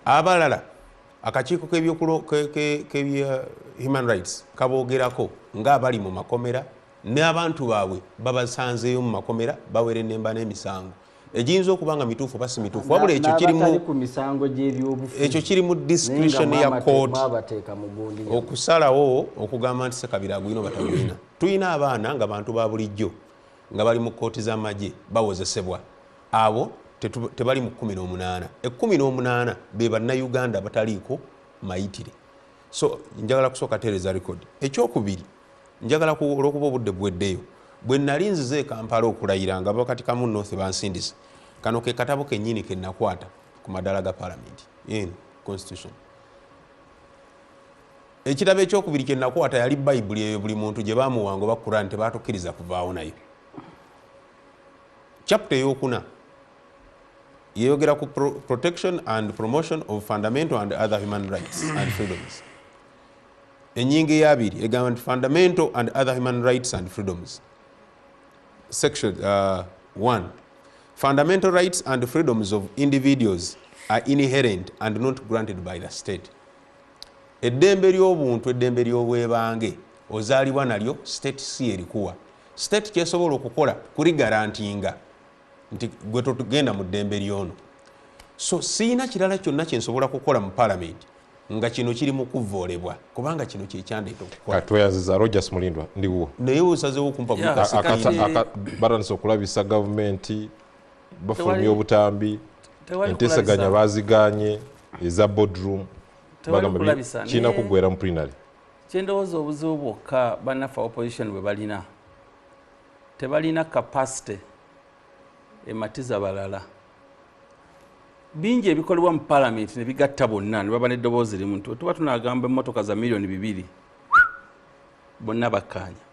abalala akakiiko k'ebya human rights kaboogerako ng'abali mu makomera n'abantu baabwe babasanzeeyo mu makomera bawere ennemba n'emisango egiyinza okuba nga mituufu basi mituufu wabula ekyo kiri mu discretion ya court okusalawo okugamba nti Sekabira agulina batagulina tulina abaana nga bantu ba bulijjo nga bali mu kooti z'amagye bawozesebwa abo tebali mu 18 18 be bannayuganda bataliiko mayitire so njagala kusooka tereza record ekyokubiri njagala olw'okuba obudde bweddeyo bwe nali nzize Kampala okulayira nga bakati kamu north bansindisa kano ke katabo kennyini ke nakwata ku madala ga parliament in constitution ekitabo ekyokubiri kye nakwata yali bayibuli eyo buli muntu gye bamuwanga oba Quran tebatukkiriza kuvaawo nayo chapter eyokuna yeyogera ku protection and promotion of fundamental and other human rights and freedoms enyinga eyabiri egamba nti fundamental and other human rights and freedoms section 1 fundamental rights and freedoms of individuals are inherent and not granted by the state eddembe ly'obuntu eddembe ly'obwebange ozaalibwa nalyo state si erikuwa state kyesobola okukola kuli garantinga nti gwe tugenda mu ddembe lyono so siina kirala kyonna kyensobola kukola mu parliament nga kino kiri mu kuvoolebwa kubanga kino kyekyandeeta okukola tweyanziza Rogers Mulindwa ndiwo naye osazeewo okumpa batandise okulabisa gavumenti bafulumya obutambi enteesaganya baziganye eza boardroom bagamba kiina kuggwera mu plenary kyendowooza obuzibu bwokka bannaffe opposition bwe balina tebalina capacity ematiza balala bingi ebikolebwa mu parliament ne bigatta bonna ne baba n'eddoboozi limu nti tuba tunagamba emmotoka za milioni 2 bonna bakkaanya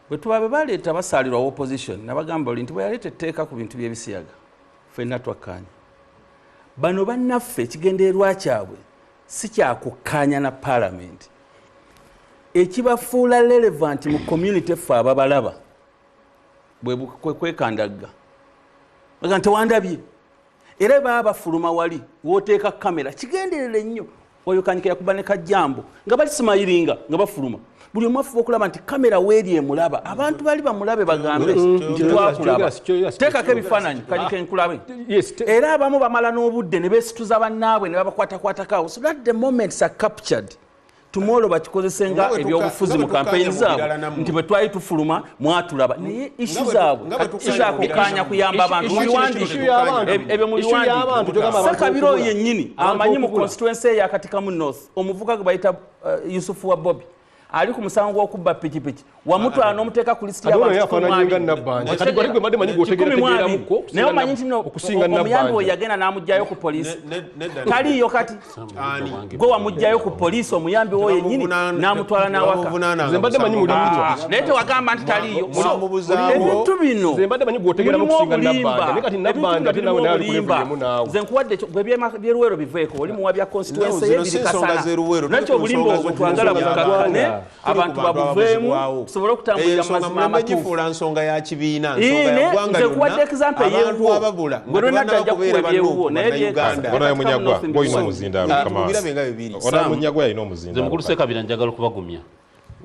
bwe tuba be baleeta basaalirwa opposition nabagamba oli nti bwe yaleeta etteeka ku bintu by'ebisiyaga ffenna twakkaanya bano bannaffe ekigendererwa kyabwe si kyakukkaanya na parliament ekibafuula relevant mu community ffe ababalaba bwe kwekandagga baga nti wandabye era baba bafuluma wali wooteeka kamera kigenderere nnyo oyo Kanyike yakuba ne Kajjambo nga bali simayiringa nga bafuluma buli omu afuba okulaba nti kamera weeri emulaba abantu bali bamulabe bagambe nti twakulaba teekako ebifaananyi Kanyike nkulabe era abamu bamala n'obudde ne beesituza bannaabwe ne babakwatakwatako so that the moments are captured tomorrow bakikozese nga ebyobufuzi mu kampeyini zaabwe nti bwe twali tufuluma mwatulaba naye ishu zaabwe izakukanya kuyamba abantu ebyo mu biwandiiko Sakabiro yennyini amanyi mu constituency eyakatikamu north omuvuka gwe bayita Yusufu wa Bobi ali ku musango gw'okubba pikipiki wamutwala n'omuteeka ku lisiti y'abantu naye omanyi nti omuyambi we yagenda n'amugjayo ku poliisi taliiyo kati gwe wamugjayo ku poliisi omuyambi wo yennyini n'amutwala n'awaka naye tewagamba nti taliiyo ebintu bino mulimu obulimba nze nkuwadde byeruwero biveeko oli muwabya constituency ye biri kasala nakyo obulimba obwo twagala bukakkane abantu babuveemu tusobole okutambulira mazima amatuufu nsonga ya kibiina nze kuwadde example yeewuwo gwe lwenadda ajja kukuwa ebyewuwo naye Munyagwa boyina omuzindaalo Munyagwa yalina omuzindaalo nze mukulu Ssekabira njagala okubagumya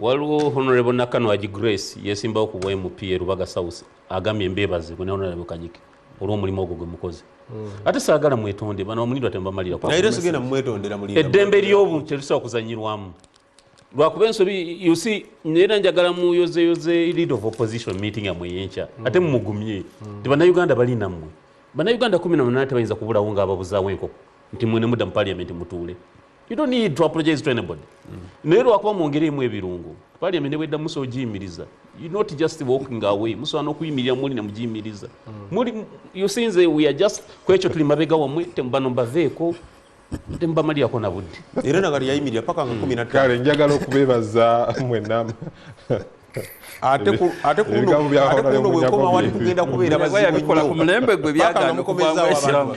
waliwo Honorable Nakano Haji Grace yesimbawo ku MP Rubaga South agambye embeebaze gwe ne Honorable Kanyike olw'omulimu ogwo gwe mukozi ate saagala mwetonde bano omunidwa tembamalira eddembe ly'obuntu terusobola kuzanyirwamu lwakuba ensobi you see nera njagala muyozeyoze lead of opposition meeting yamwe yencha ate mumugumye nti bannayuganda bali nammwe bannayuganda 18 tebayinza kubulawo nga ababuzaawo enkoko nti mwene mudda mu parliament mutuule you don't need to apologize to anybody naye lwakuba mwongere emu ebirungo parliament nebwedda muso ogiyimiriza you not just walking away muso n'okuyimirira muli ne mugiyimiriza muli you see nze we are just kwekyo tuli mabega wamwe tembano mbaveeko tembamalirako na budde era nagali yayimirira paka nga 15 kale njagala okubeebaza mwenna ate kuno bwekoma wali kugenda kubeera bazibikola ku mulembe gwe byagana okuvaamu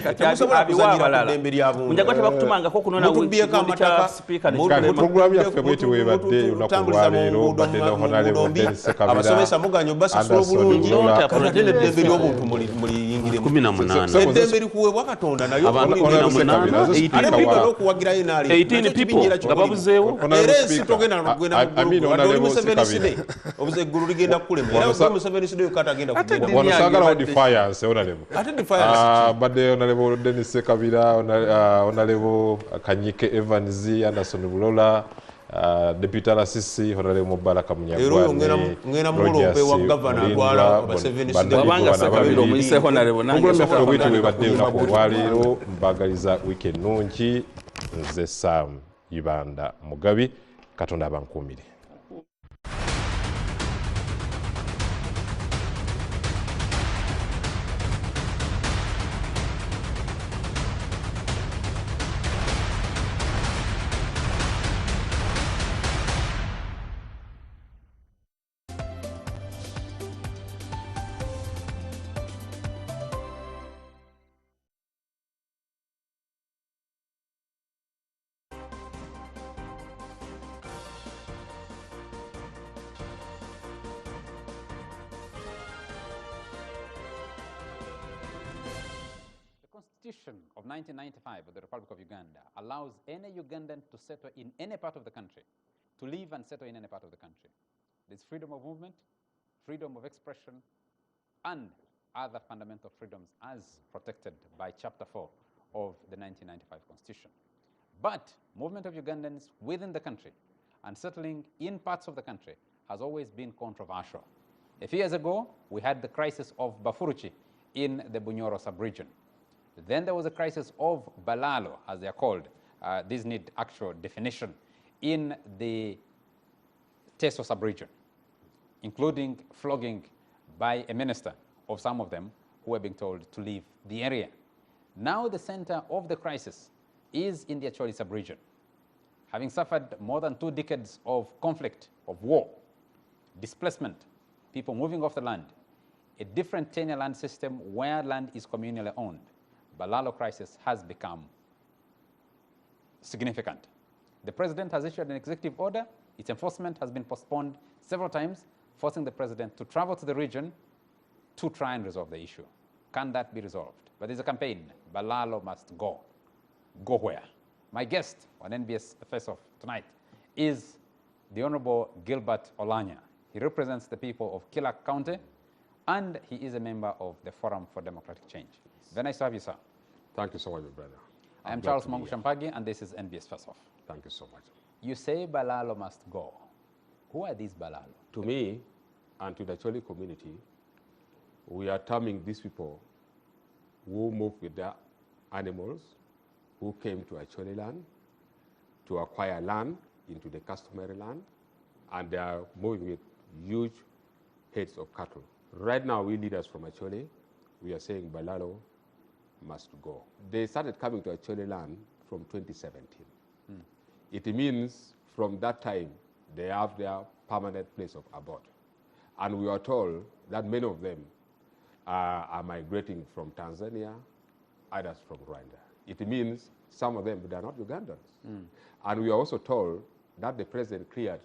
abiwaabalala njagala tebakutumangako kunona kibundi kya sipiika programu yaffe bweti weebadde olunaku lwaleero badde ne Honorable Dennis Sekabira abasomesa muganya basasula obulungi ate n'eddembe ly'obuntu muliyingiremu eddembe likuweebwa Katonda nayo n'okuwagirayo naali nga babuzeewo era ensi togenda obuze eggulu ligenda kukulema era gwe Museveni sidoyo kata agenda kugenda wano saagalawo defiance Honorable ate defiance badde Honorable Dennis Sekabira Honorable Kanyike Evans Anderson Bulola Deputy Lasisi Honorable Mubaraka Munyagwa ngena mulombe wa governor atwala abaseveni wabanga Sekabira omuyise Honorable nange bwetyo webadde olunaku lwaleero mbagaliza weekend nungi nze Sam Ibanda Mugabi Katonda abankuumire. The Constitution of 1995 of the Republic of Uganda allows any Ugandan to settle in any part of the country, to live and settle in any part of the country. There's freedom of movement, freedom of expression, and other fundamental freedoms as protected by Chapter 4 of the 1995 Constitution. But movement of Ugandans within the country and settling in parts of the country has always been controversial. A few years ago, we had the crisis of Bafuruchi in the Bunyoro sub-region. Then there was a crisis of Balalo, as they are called. These need actual definition in the Teso sub-region, including flogging by a minister of some of them who were being told to leave the area. Now the center of the crisis is in the Acholi sub-region. Having suffered more than 2 decades of conflict, of war, displacement, people moving off the land, a different tenure land system where land is communally owned, Balalo crisis has become significant. The president has issued an executive order. Its enforcement has been postponed several times, forcing the president to travel to the region to try and resolve the issue. Can that be resolved? But there's a campaign. Balalo must go. Go where? My guest on NBS Faceoff tonight is the Honorable Gilbert Olanya. He represents the people of Kilak County, and he is a member of the Forum for Democratic Change. Very nice to have you, sir. Thank you so much, my brother. I am Charles Mongu Shampagi, and this is NBS Faceoff. Thank you so much. You say Balalo must go. Who are these Balalo? To me and to the Choli community, we are terming these people who move with their animals, who came to Acholi land to acquire land into the customary land, and they are moving with huge heads of cattle. Right now, we leaders from Acholi, we are saying Balalo must go. They started coming to Acholi land from 2017. It means from that time, they have their permanent place of abode. And we are told that many of them are migrating from Tanzania, others from Rwanda. It means some of them, they are not Ugandans. And we are also told that the president cleared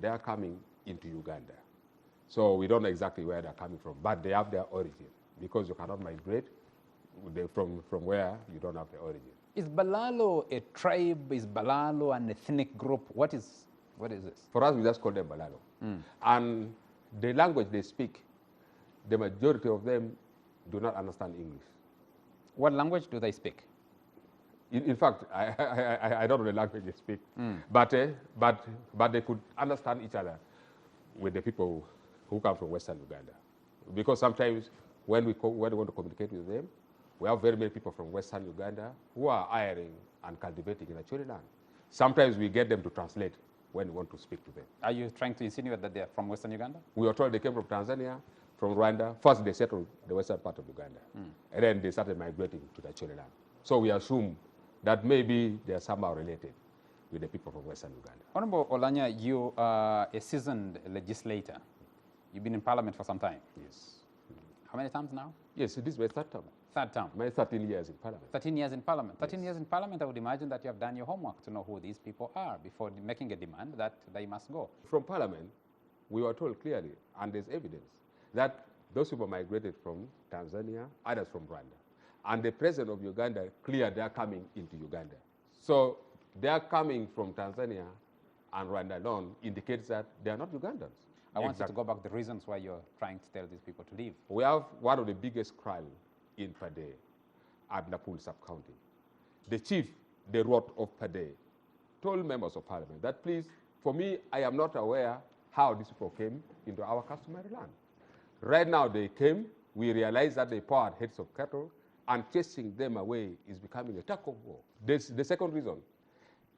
they are coming into Uganda. So we don't know exactly where they're coming from, but they have their origin, because you cannot migrate from where you don't have the origin. Is Balalo a tribe? Is Balalo an ethnic group? What is this? For us, we just call them Balalo. And the language they speak, the majority of them do not understand English. What language do they speak? In fact, I don't know the language they speak, but they could understand each other with the people who come from Western Uganda. Because sometimes when we want to communicate with them, we have very many people from Western Uganda who are hiring and cultivating in Acholi land. Sometimes we get them to translate when we want to speak to them. Are you trying to insinuate that they are from Western Uganda? We are told they came from Tanzania, from Rwanda. First, they settled the western part of Uganda, and then they started migrating to the Acholi land. So we assume that maybe they are somehow related with the people from Western Uganda. Honorable Olanya, you are a seasoned legislator. You've been in Parliament for some time. Yes. How many times now? Yes, this is my third term. Third term. My 13 years in Parliament. 13 years in Parliament. 13 years in Parliament, I would imagine that you have done your homework to know who these people are before making a demand that they must go. From Parliament, we were told clearly, and there's evidence, that those people migrated from Tanzania, others from Rwanda. And the president of Uganda cleared they are coming into Uganda. So they are coming from Tanzania and Rwanda alone indicates that they are not Ugandans. I want you to go back the reasons why you're trying to tell these people to leave. We have one of the biggest crime in Pade at Napul sub-county. The chief, the Rot of Pade, told members of parliament that, please, for me, I am not aware how these people came into our customary land. Right now they came, we realize that they poured heads of cattle, and chasing them away is becoming a tug of war. The second reason,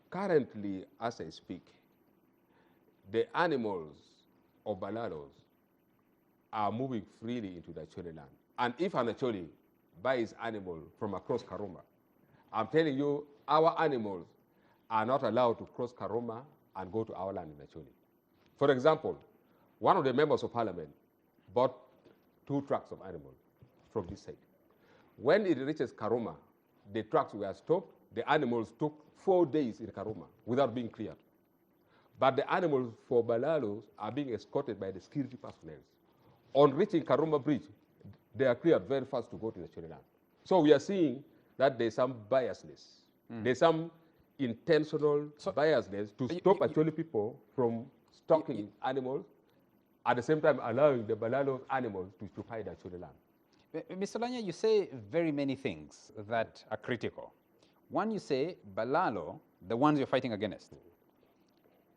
currently, as I speak, the animals of Balalos are moving freely into the Acholi land. And if an Acholi buys animal from across Karuma, I'm telling you, our animals are not allowed to cross Karuma and go to our land in Acholi. For example, one of the members of parliament bought 2 trucks of animals from this side. When it reaches Karuma, the trucks were stopped. The animals took 4 days in Karuma without being cleared. But the animals for Balalos are being escorted by the security personnel. On reaching Karuma Bridge, they are cleared very fast to go to the Acholi land. So we are seeing that there's some biasness. There's some intentional biasness to stop Acholi people from stocking animals, at the same time allowing the Balalos animals to occupy the Acholi land. Mr. Lanya, you say very many things that are critical. One, you say Balalo, the ones you're fighting against,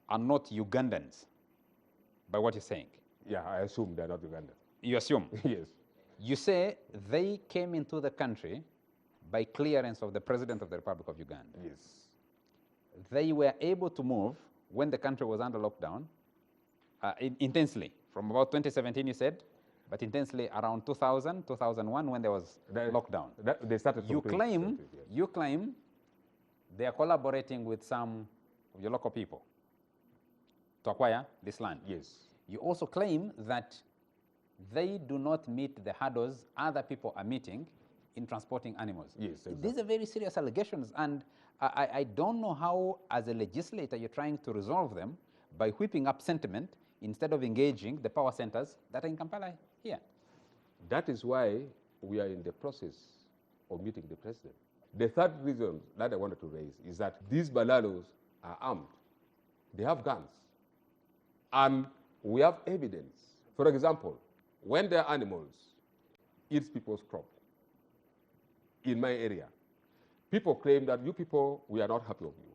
are not Ugandans, by what you're saying. Yeah, I assume they're not Ugandans. You assume? Yes. You say they came into the country by clearance of the President of the Republic of Uganda. Yes. They were able to move when the country was under lockdown intensely. From about 2017, you said, but intensely around 2000, 2001, when there was lockdown. They started. You claim they are collaborating with some of your local people to acquire this land. Yes. You also claim that they do not meet the hurdles other people are meeting in transporting animals. Yes, exactly. These are very serious allegations, and I don't know how, as a legislator, you're trying to resolve them by whipping up sentiment instead of engaging the power centers that are in Kampala here. That is why we are in the process of meeting the president. The third reason that I wanted to raise is that these Balalos are armed. They have guns. And we have evidence. For example, when their animals eat people's crop in my area, people claim that you people, we are not happy with you.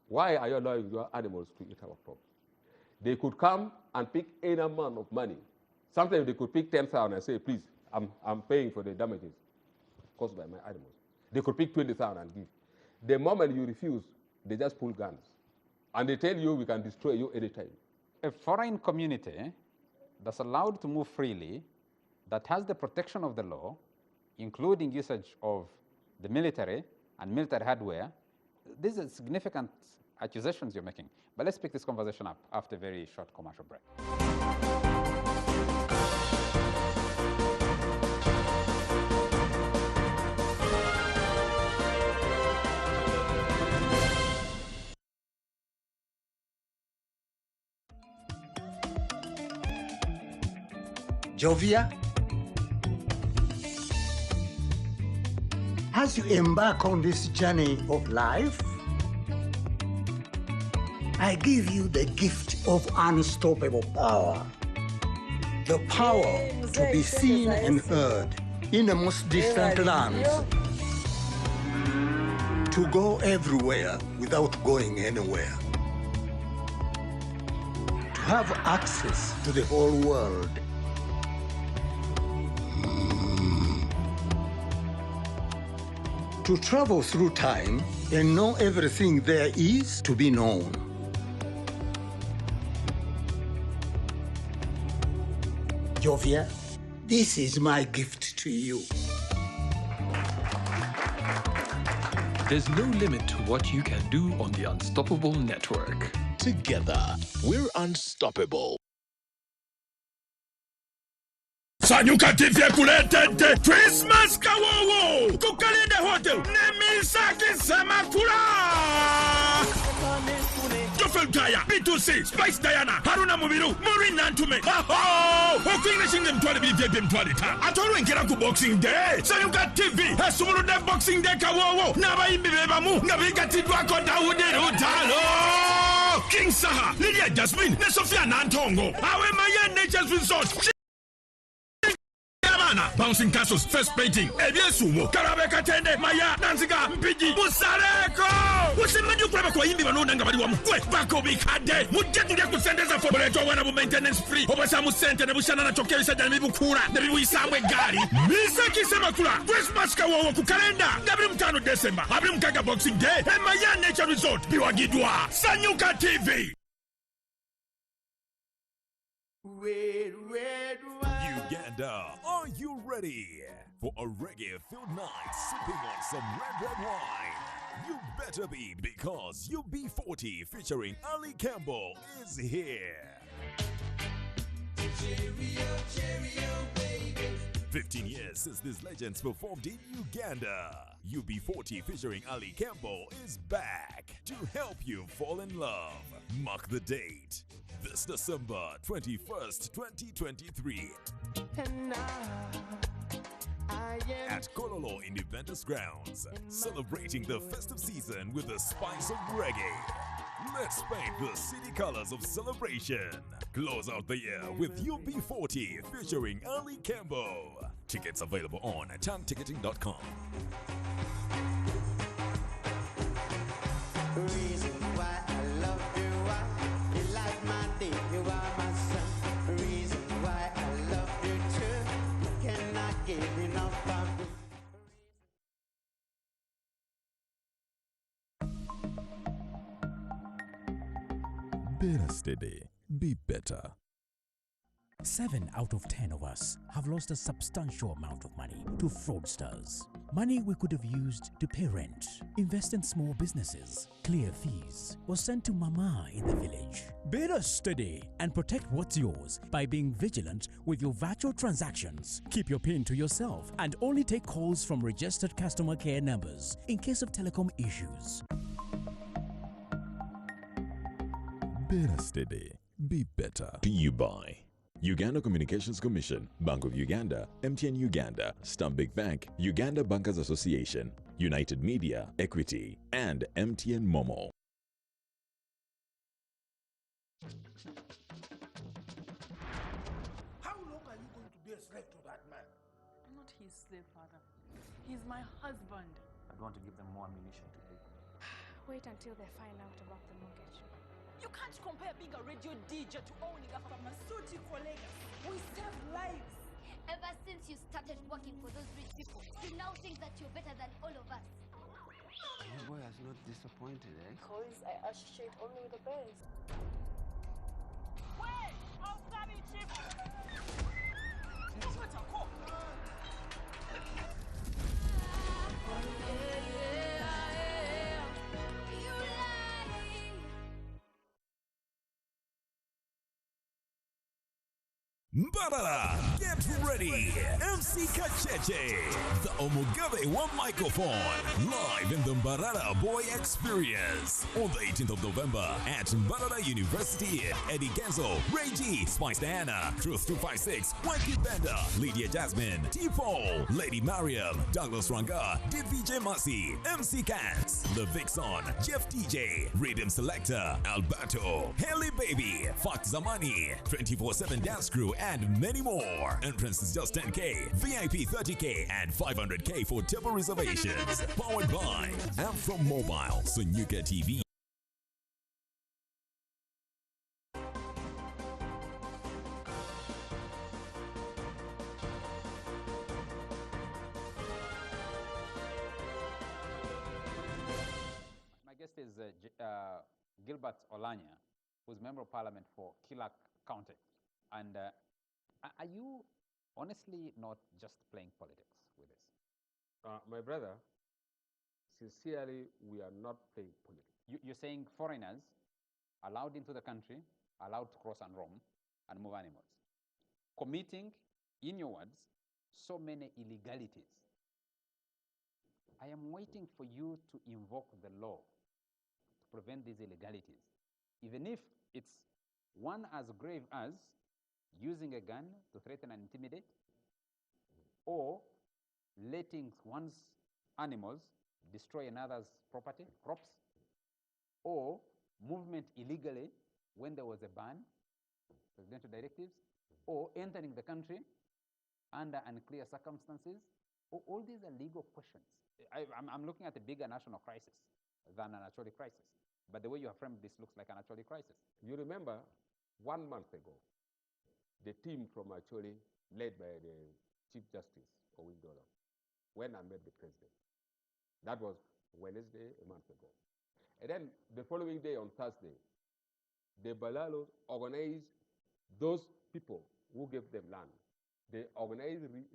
Why are you allowing your animals to eat our crops? They could come and pick any amount of money. Sometimes they could pick 10,000 and say, please, I'm paying for the damages caused by my animals. They could pick 20,000 and give. The moment you refuse, they just pull guns. And they tell you we can destroy you anytime. A foreign community that's allowed to move freely, that has the protection of the law, including usage of the military and military hardware, these are significant accusations you're making. But let's pick this conversation up after a very short commercial break. Jovia, as you embark on this journey of life, I give you the gift of unstoppable power. The power to be seen and heard in the most distant lands. To go everywhere without going anywhere. To have access to the whole world. To travel through time and know everything there is to be known. Jovia, this is my gift to you. There's no limit to what you can do on the Unstoppable Network. Together, we're unstoppable. Sanyuka TV kuletete Christmas kawowo kukalinde hotel nemisaki semakula Jofel Gaya, B2C, Spice Diana, Haruna Mubiru, Maureen Nantume. Okwinga shinge mtwale bibye mtwale ta. Atoro ngera ku Boxing Day. Sanyuka TV, esumulu de Boxing Day kawowo. Nabayimbi bebamu, ngabigatidwa ko Dawudi Rutalo. King Saha, Lydia Jasmine, ne Sophia Nantongo. Awe Maya Nature's Resort. Bouncing castles, first painting, Ebiesumo, Karabe Katende, Maya, Nanziga, Mpiji, Musareko! Usimanyu kweba kwa yimbi wano nanga bali wa mkwe, bako bikade, mujetu ya kusendeza foboleto wana bu maintenance free, obasa musente ne bushana na chokewi sa jani bukura, ne bibu isamwe gari, misa kisema kula, Christmas ka wawo kukalenda, Gabri mtano December, Abri mkaga Boxing Day, Maya Nature Resort, Biwa Gidwa, Sanyuka TV! Uganda, are you ready for a reggae-filled night sipping on some red wine? You better be, because UB40 featuring Ali Campbell is here. Cheerio, baby. 15 years since these legends performed in Uganda, UB40 featuring Ali Campbell is back to help you fall in love. Mark the date. This December 21st, 2023. At Kololo Independence Grounds, celebrating the festive season with the spice of reggae. Let's paint the city colors of celebration. Close out the year with UB40 featuring Ali Campbell. Tickets available on timeticketing.com. Reason why I love you, why you like my day, you are my son. Reason why I love you too, cannot get enough of you. Better steady, be better. 7 out of 10 of us have lost a substantial amount of money to fraudsters. Money we could have used to pay rent, invest in small businesses, clear fees, or send to mama in the village. Better steady and protect what's yours by being vigilant with your virtual transactions. Keep your PIN to yourself and only take calls from registered customer care numbers in case of telecom issues. Better steady, be better. Do you buy Uganda Communications Commission, Bank of Uganda, MTN Uganda, Stanbic Bank, Uganda Bankers Association, United Media, Equity, and MTN Momo. How long are you going to be a slave to that man? I'm not his slave, father. He's my husband. I'd want to give them more ammunition to do. Wait until they find out about the mortgage. You can't compare being a radio DJ to owning a pharmaceutical colleague. We save lives. Ever since you started working for those rich people, you now think that you're better than all of us. My boy is not disappointed, eh? Because I associate only with the best. Wait! I'll grab you, Chief! What's a call? Mbarara, get ready! MC Kacheche, the Omugabe One Microphone, live in the Mbarara Boy Experience on the 18th of November at Mbarara University. Eddie Kenzo, Ray G, Spice Diana, Truth 256, Wendy Bender, Lydia Jasmine, T-Paul, Lady Mariam, Douglas Ranga, DVJ Masi, MC Cats, The Vixen, Jeff DJ, Rhythm Selector, Alberto, Haley Baby, Fak Zamani, 24/7 Dance Crew, and many more. Entrance is just 10K, VIP 30K, and 500K for table reservations. Powered by Afro Mobile, Sonuka TV. My guest is Gilbert Olanya, who's Member of Parliament for Kilak County. And are you honestly not just playing politics with this? My brother, sincerely, we are not playing politics. You're saying foreigners allowed into the country, allowed to cross and roam and move animals, committing, in your words, so many illegalities. I am waiting for you to invoke the law to prevent these illegalities, even if it's one as grave as using a gun to threaten and intimidate, or letting one's animals destroy another's property, crops, or movement illegally when there was a ban, presidential directives, or entering the country under unclear circumstances. All these are legal questions. I'm looking at a bigger national crisis than an actual crisis. But the way you have framed this looks like an actual crisis. You remember 1 month ago, the team from Acholi, led by the Chief Justice, Owindolo, went and met the president. That was Wednesday, a month ago. And then the following day, on Thursday, the Balalos organized those people who gave them land. They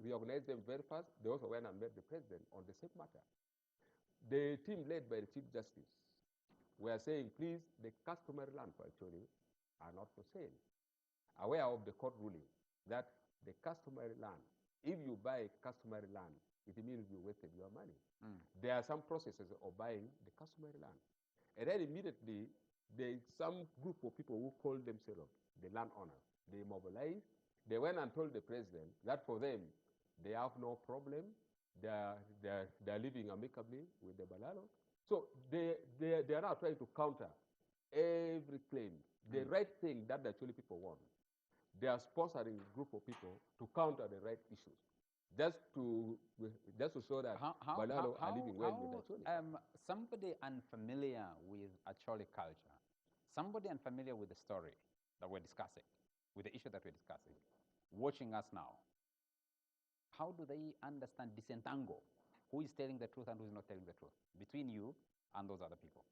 reorganized them very fast. They also went and met the president on the same matter. The team led by the Chief Justice were saying, please, the customary land for Acholi are not for sale. Aware of the court ruling that the customary land, if you buy customary land, it means you wasted your money. There are some processes of buying the customary land. And then immediately, there is some group of people who call themselves the landowners. They mobilized. They went and told the president that for them, they have no problem. They're living amicably with the Balalo. So they are now trying to counter every claim. The right thing that the Acholi people want. They are sponsoring a group of people to counter the right issues, just to show that Balalo are living well with Acholi. Somebody unfamiliar with Acholi culture, somebody unfamiliar with the story that we're discussing, with the issue that we're discussing, watching us now, how do they understand, disentangle who is telling the truth and who is not telling the truth between you and those other people?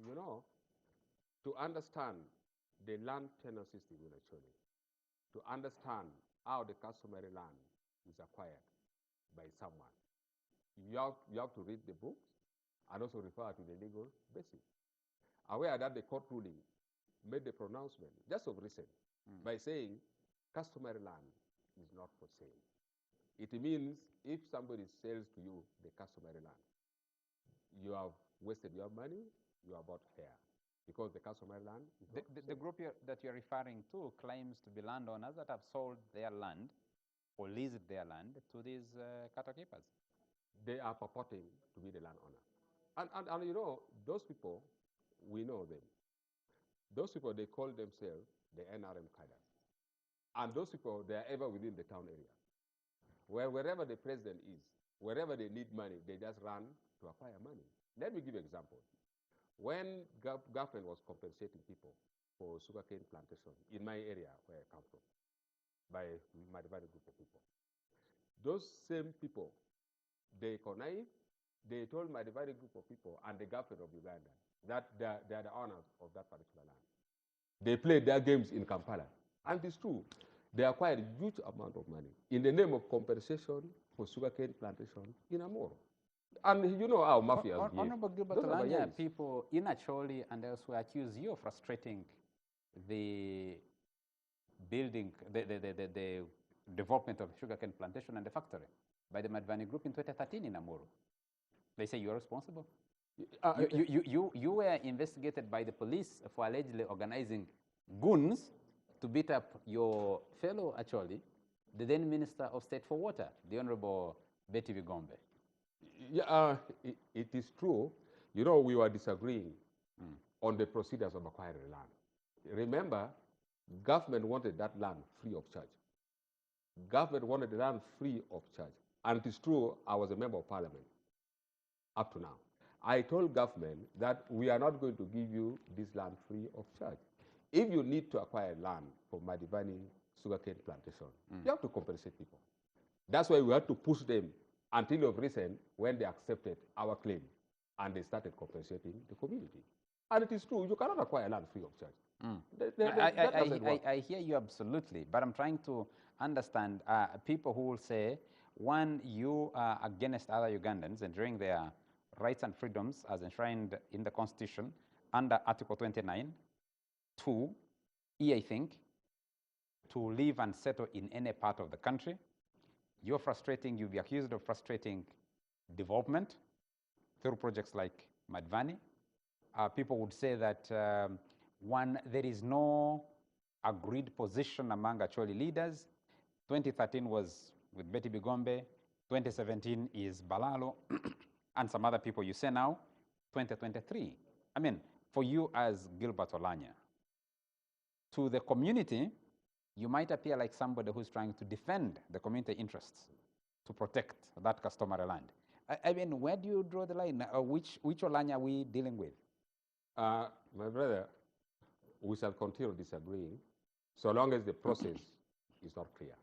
You know, to understand the land tenure system in Acholi, to understand how the customary land is acquired by someone, you have to read the books and also refer to the legal basis. Aware that the court ruling made the pronouncement, just of recent, by saying customary land is not for sale. It means if somebody sells to you the customary land, you have wasted your money, you are about fair. because the customary land is The, not the, sold. the group that you're referring to claims to be landowners that have sold their land or leased their land to these cattle keepers. They are purporting to be the landowner. And you know, those people, we know them. Those people, they call themselves the NRM cadres. And those people, they are ever within the town area. Wherever the president is, wherever they need money, they just run to acquire money. Let me give you an example. When government was compensating people for sugarcane plantation in my area where I come from, by my divided group of people, those same people, they connived, they told my divided group of people and the government of Uganda that they are the owners of that particular land. They played their games in Kampala. And it's true, they acquired a huge amount of money in the name of compensation for sugarcane plantation in Amoro. And you know how mafia behave. Honorable Gilbert Those are Olanya, Bayanis. people in Acholi and elsewhere accuse you of frustrating the building, the development of sugarcane plantation and the factory by the Madvani Group in 2013 in Amuru. They say you're responsible. You were investigated by the police for allegedly organizing goons to beat up your fellow, actually, the then Minister of State for Water, the Honorable Betty Vigombe. Yeah, it is true. You know, we were disagreeing on the procedures of acquiring land. Remember, government wanted that land free of charge. Government wanted the land free of charge. And it is true, I was a member of parliament up to now. I told government that we are not going to give you this land free of charge. If you need to acquire land for Madivani sugarcane plantation, you have to compensate people. That's why we had to push them until of recent when they accepted our claim and they started compensating the community. And it is true, you cannot acquire land free of charge. That doesn't work. I hear you absolutely, but I'm trying to understand people who will say, one, you are against other Ugandans enjoying their rights and freedoms as enshrined in the Constitution under Article 29. Two, I think, to live and settle in any part of the country. You'll be accused of frustrating development through projects like Madvani. People would say that, one, there is no agreed position among Acholi leaders. 2013 was with Betty Bigombe, 2017 is Balalo, and some other people you say now, 2023. I mean, for you as Gilbert Olanya, to the community, you might appear like somebody who's trying to defend the community interests to protect that customary land. I mean, where do you draw the line? Which Olanya are we dealing with? My brother, we shall continue disagreeing so long as the process is not clear.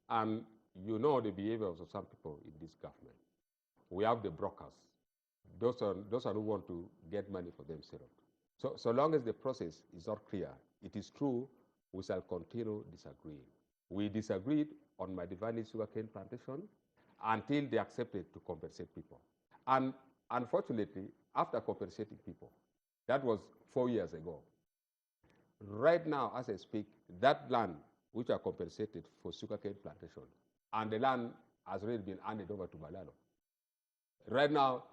And you know the behaviors of some people in this government. We have the brokers. Those are who want to get money for themselves. So long as the process is not clear, it is true, we shall continue disagreeing. We disagreed on Madivani sugarcane plantation until they accepted to compensate people. And unfortunately, after compensating people, that was 4 years ago. Right now, as I speak, that land which are compensated for sugarcane plantation, and the land has already been handed over to Balalo. Right now,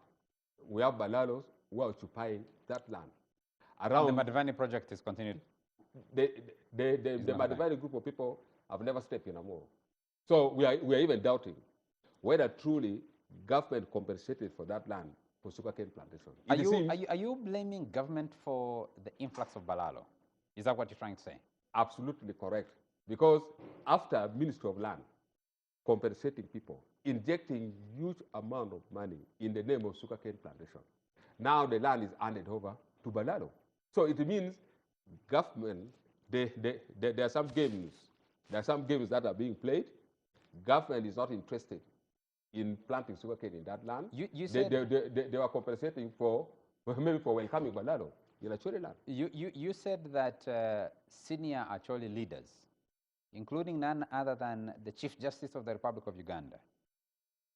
we have Balalos who are occupying that land. Around the Madivani project is continued. The Madivani group of people have never stepped in Amoro. So we are even doubting whether truly government compensated for that land for sugarcane plantation. Are you blaming government for the influx of Balalo? Is that what you're trying to say? Absolutely correct. Because after Ministry of Land compensating people, injecting huge amount of money in the name of sugarcane plantation, now the land is handed over to Balalo. So it means government, there are some games. There are some games that are being played. Government is not interested in planting sugarcane in that land. You said they were compensating for maybe for welcoming Balalo in Acholi land. You said that senior Acholi leaders, including none other than the Chief Justice of the Republic of Uganda,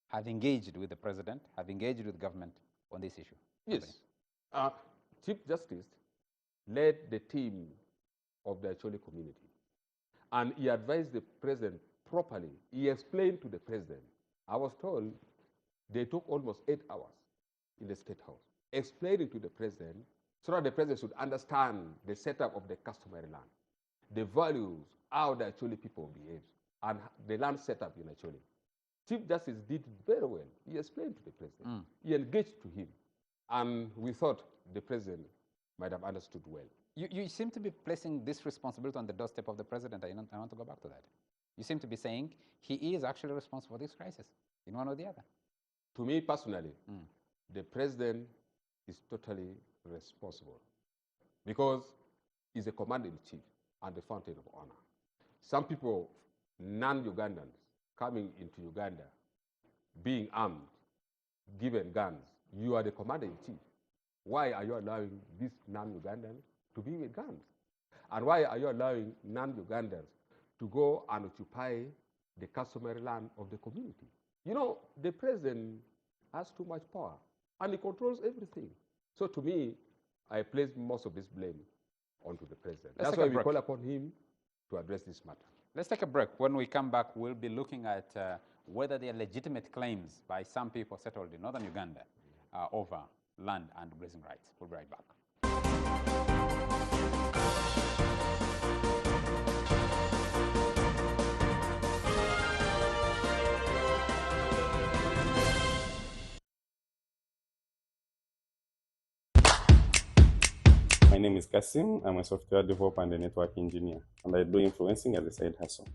have engaged with the president, have engaged with government on this issue. Yes. Chief Justice led the team of the Acholi community. And he advised the president properly. He explained to the president. I was told they took almost 8 hours in the State House, explaining to the president so that the president should understand the setup of the customary land, the values, how the Acholi people behave, and the land setup in Acholi. Chief Justice did very well. He explained to the president. He engaged to him. And we thought the president might have understood well. You seem to be placing this responsibility on the doorstep of the president. I want to go back to that. You seem to be saying he is actually responsible for this crisis, in one or the other. To me personally, the president is totally responsible because he's a commander-in-chief and the fountain of honor. Some people, non-Ugandans, coming into Uganda, being armed, given guns, you are the commander-in-chief. Why are you allowing these non-Ugandans to be with guns? And why are you allowing non-Ugandans to go and occupy the customary land of the community? You know, the president has too much power, and he controls everything. So to me, I place most of this blame onto the president. That's why we call upon him to address this matter. Let's take a break. When we come back, we'll be looking at whether there are legitimate claims by some people settled in northern Uganda over land and grazing rights. We'll be right back. My name is Kasim. I'm a software developer and a network engineer, and I do influencing as a side hustle.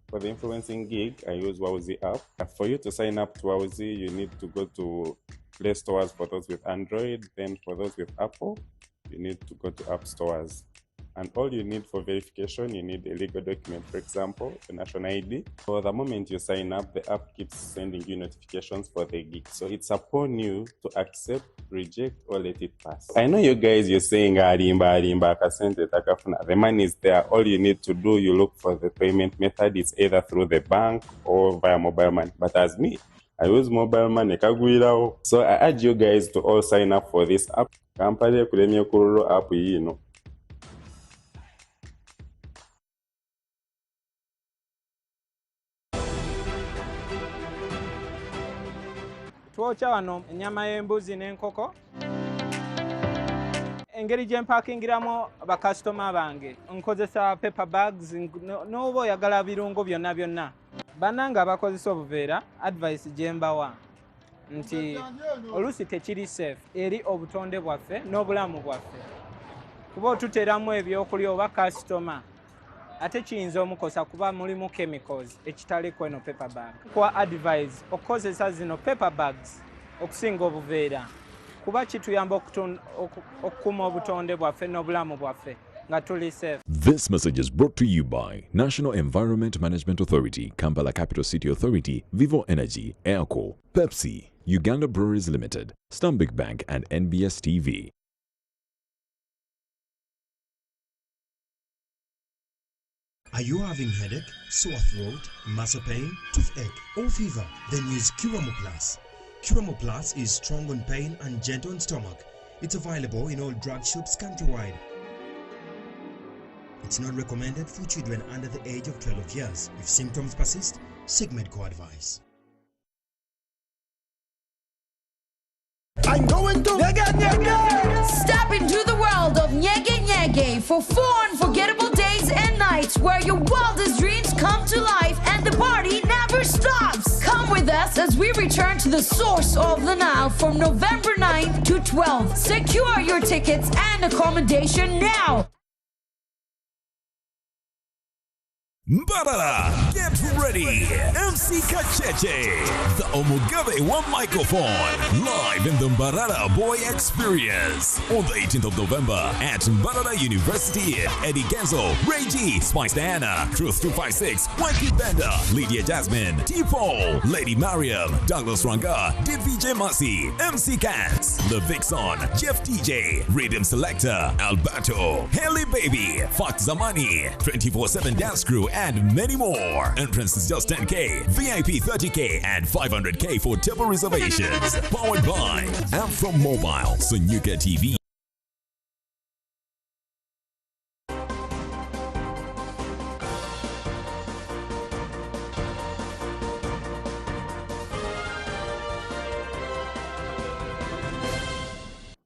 For the influencing gig, I use Wowzy app. For you to sign up to Wowzy, you need to go to Play Stores for those with Android. Then for those with Apple, you need to go to App Stores. And all you need for verification, you need a legal document, for example, a national ID. For the moment you sign up, the app keeps sending you notifications for the gig. So it's upon you to accept, reject, or let it pass. I know you guys, you're saying, the money is there. All you need to do, you look for the payment method. It's either through the bank or via mobile money. But as me, I use mobile money. So I urge you guys to all sign up for this app. App, you know. Twokya wano ennyama y'embuzi n'enkoko. Engeri gye mpakingiramu bakasitoma bange nkozesa paper bags n'oba oyagala birungo byonna byonna. Bannange abakozesa obuveera advice gye mbawa nti oluusi tekiri safe eri obutonde bwaffe n'obulamu bwaffe. Kuba otuteeramu ebyokulya oba kasitoma ate kiyinza omukosa kuba mulimu chemicals ekitali kweno paper bag. Kwa advise okukozesa zino paper bags okusinga obuveera kuba kituyamba okukuuma obutonde bwaffe n'obulamu bwaffe nga tuli safe. This message is brought to you by National Environment Management Authority, Kampala Capital City Authority, Vivo Energy, Airco, Pepsi, Uganda Breweries Limited, Stanbic Bank, and NBS TV. Are you having headache, sore throat, muscle pain, toothache, or fever? Then use Curamo Plus. Curamo Plus is strong on pain and gentle on stomach. It's available in all drug shops countrywide. It's not recommended for children under the age of 12 years. If symptoms persist, seek medical advice. I'm going to Step into the world of Nyege Nyege for 4 unforgettable days and nights where your wildest dreams come to life and the party never stops. Come with us as we return to the source of the Nile from November 9th to 12th. Secure your tickets and accommodation now. Mbarara, get ready! MC Kacheche, the Omugave One Microphone, live in the Mbarara Boy Experience on the 18th of November at Mbarara University. Eddie Genzo, Ray G, Spice Diana, Truth 256, Mikey Bender, Lydia Jasmine, T-Paul, Lady Mariam, Douglas Ranga, DVJ Masi, MC Cats, The Vixen, Jeff DJ, Rhythm Selector, Alberto, Haley Baby, Fox Zamani, 24/7 Dance Crew, and many more. Entrance is just 10K, VIP 30K, and 500K for table reservations. Powered by App from Mobile, Sonyuka TV.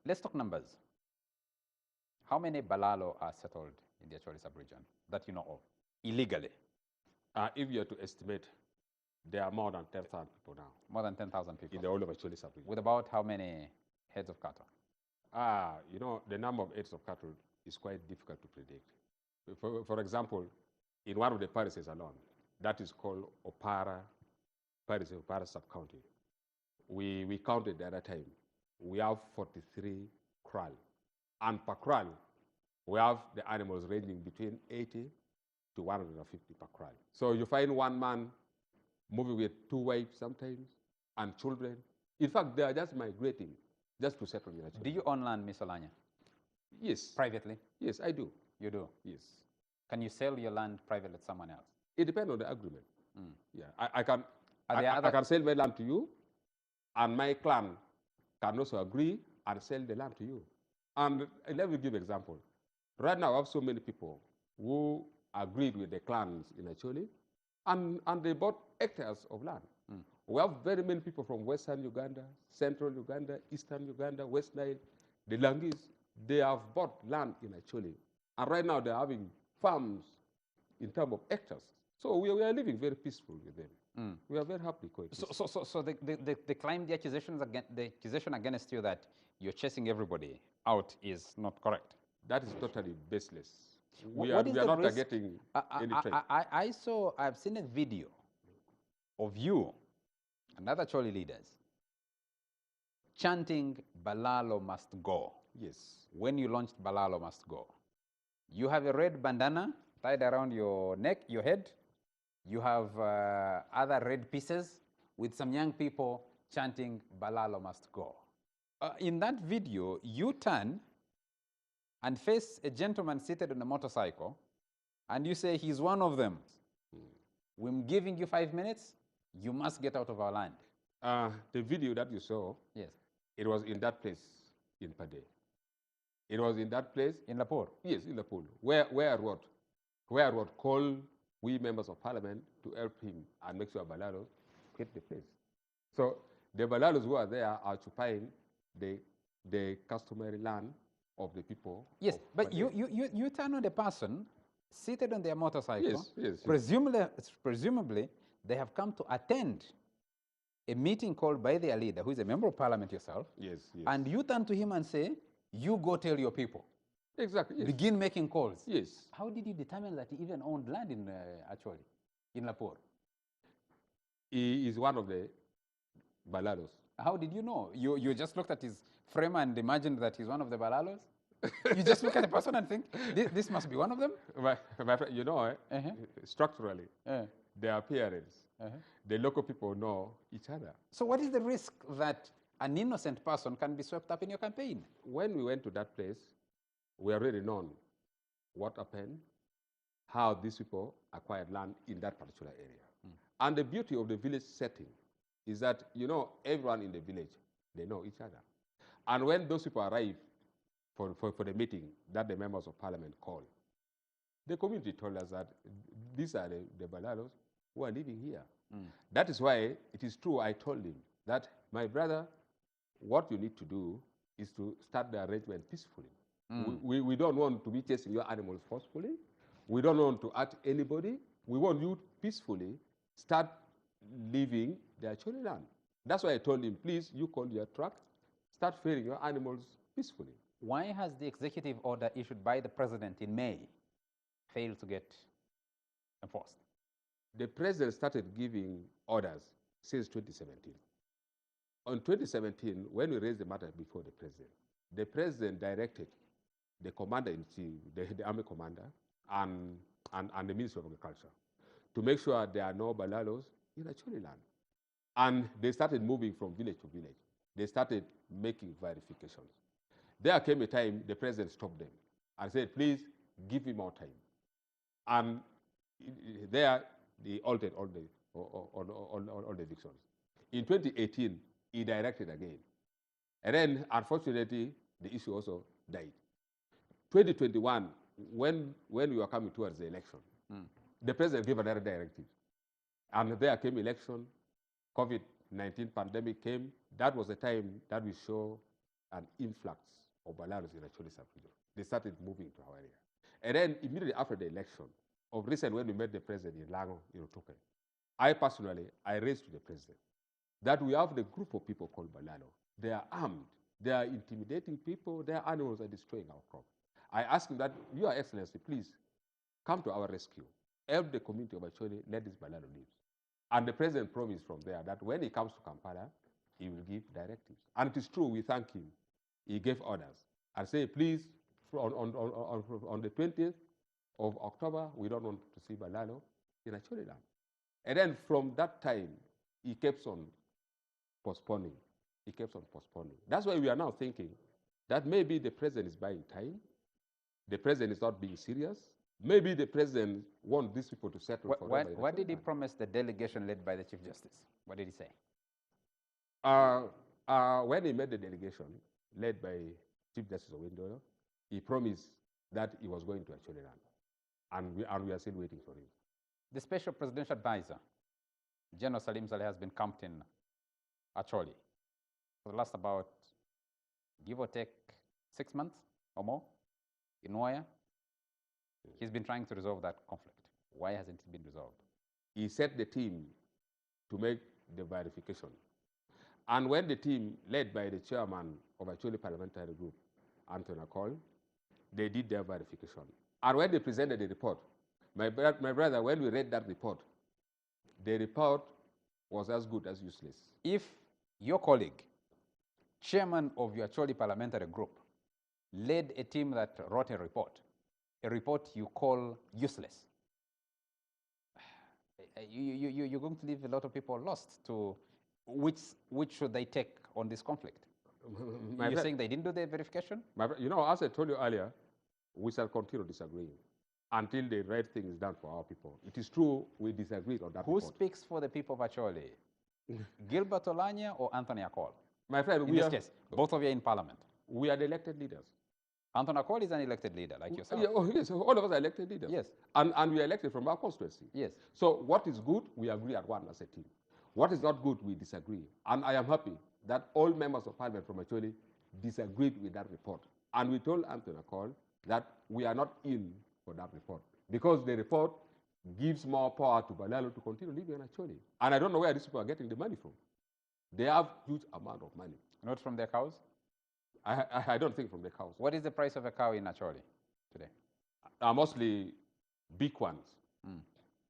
Let's talk numbers. How many Balalo are settled in the Acholi sub-region that you know of, illegally? If you are to estimate, there are more than 10,000 people now. More than 10,000 people? In the whole of Acholi sub-region. With about how many heads of cattle? You know, the number of heads of cattle is quite difficult to predict. For example, in one of the parishes alone, that is called Opara Parish, Opara sub-county, we counted the other time, we have 43 kraal. And per kraal, we have the animals ranging between 80 to 150 per kraal. So you find one man moving with 2 wives sometimes, and children. In fact, they are just migrating just to settle in Acholi. Do you own land, Mr. Lanya? Yes. Privately? Yes, I do. You do? Yes. Can you sell your land privately to someone else? It depends on the agreement. Mm. Yeah, I can I can sell my land to you, and my clan can also agree and sell the land to you. And let me give an example. Right now, I have so many people who agreed with the clans in Acholi, and they bought hectares of land. Mm. We have very many people from Western Uganda, Central Uganda, Eastern Uganda, West Nile, the Langis. They have bought land in Acholi. And right now, they're having farms in terms of hectares. So we are living very peaceful with them. Mm. We are very happy coexisting. So they claim the accusation against you that you're chasing everybody out is not correct. That is totally baseless. We What are is not the risk? targeting any trade. I've seen a video of you and other Choli leaders chanting Balalo must go. Yes. When you launched Balalo must go. You have a red bandana tied around your neck, your head. You have other red pieces with some young people chanting Balalo must go. In that video, you turn and face a gentleman seated on a motorcycle, and you say he's one of them. I'm giving you 5 minutes. You must get out of our land. The video that you saw, yes, it was in that place in Pade. It was in that place. In Lapur? Yes, in Lapur. Where I wrote, call we members of parliament to help him and make sure Balalos quit the place. So the Balalos who are there are occupying the customary land of the people. Yes, but you turn on the person seated on their motorcycle. Yes. Presumably, they have come to attend a meeting called by their leader, who is a member of parliament yourself. Yes. And you turn to him and say, you go tell your people. Exactly. Yes. Begin making calls. Yes. How did you determine that he even owned land in Acholi, in Lapur? He is one of the Balalos. How did you know? You just looked at his frame and imagined that he's one of the Balalos? You just look at the person and think, this must be one of them? But you know, structurally, their appearance, the local people know each other. So what is the risk that an innocent person can be swept up in your campaign? When we went to that place, we already known what happened, how these people acquired land in that particular area. Mm. And the beauty of the village setting is that, you know, everyone in the village, they know each other. And when those people arrive for the meeting that the members of parliament called, the community told us that these are the Balalos who are living here. Mm. That is why it is true, I told him that, my brother, what you need to do is to start the arrangement peacefully. Mm. We don't want to be chasing your animals forcefully. We don't want to hurt anybody. We want you peacefully start living the Acholi land. That's why I told him, please, you call your truck, start feeding your animals peacefully. Why has the executive order issued by the president in May failed to get enforced? The president started giving orders since 2017. On 2017, when we raised the matter before the president directed the commander-in-chief, the army commander, and the Ministry of Agriculture to make sure there are no Balalos in Acholi land. And they started moving from village to village. They started making verifications. There came a time the president stopped them and said, please give me more time. And there they altered all the evictions. In 2018, he directed again. And then, unfortunately, the issue also died. 2021, when we were coming towards the election, the president gave another directive. And there came election, COVID-19 pandemic came. That was the time that we saw an influx of Balalos in Acholi sub-region. they started moving to our area. And then immediately after the election, of recent when we met the president in Lango, Irotuke, I personally, I raised to the president that we have the group of people called Balo. They are armed. They are intimidating people. Their animals are destroying our crop. I asked him that, Your Excellency, please come to our rescue. Help the community of Acholi, let this Balalo live. And the president promised from there that when he comes to Kampala, he will give directives. And it is true, we thank him. He gave orders and said, please, on the 20th of October, we don't want to see Balalo in Acholi land. And then from that time, he kept on postponing. He kept on postponing. That's why we are now thinking that maybe the president is buying time. The president is not being serious. Maybe the president wants these people to settle for What did he promise the delegation led by the Chief Justice? What did he say? When he made the delegation led by Chief Justice Owindolo, he promised that he was going to Acholi land. And we are still waiting for him. The Special Presidential Advisor, General Salim Saleh, has been camped in Acholi for the last about, give or take, 6 months or more in Waya. He's been trying to resolve that conflict. Why hasn't it been resolved? He set the team to make the verification. And when the team led by the chairman of Acholi Parliamentary Group, Anthony Cole, they did their verification. And when they presented the report, my brother, when we read that report, the report was as good as useless. If your colleague, chairman of your Acholi Parliamentary Group, led a team that wrote a report you call useless, you're going to leave a lot of people lost to which should they take on this conflict. You're saying they didn't do the verification? As I told you earlier, we shall continue disagreeing until the right thing is done for our people. It is true we disagreed on that Who report. speaks for the people of Acholi? Gilbert Olanya or Anthony Akol? My friend, in this case, both of you are in parliament. We are the elected leaders. Anthony Akol is an elected leader like yourself. Yes, all of us are elected leaders. Yes. And we are elected from our constituency. Yes. So what is good, we agree at one as a team. What is not good, we disagree. And I am happy that all members of parliament from Acholi disagreed with that report. And we told Anthony Akol that we are not in for that report because the report gives more power to Balalo to continue living in Acholi. And I don't know where these people are getting the money from. They have huge amount of money. Not from their cows? I don't think from the cows. What is the price of a cow in Acholi today? Mostly big ones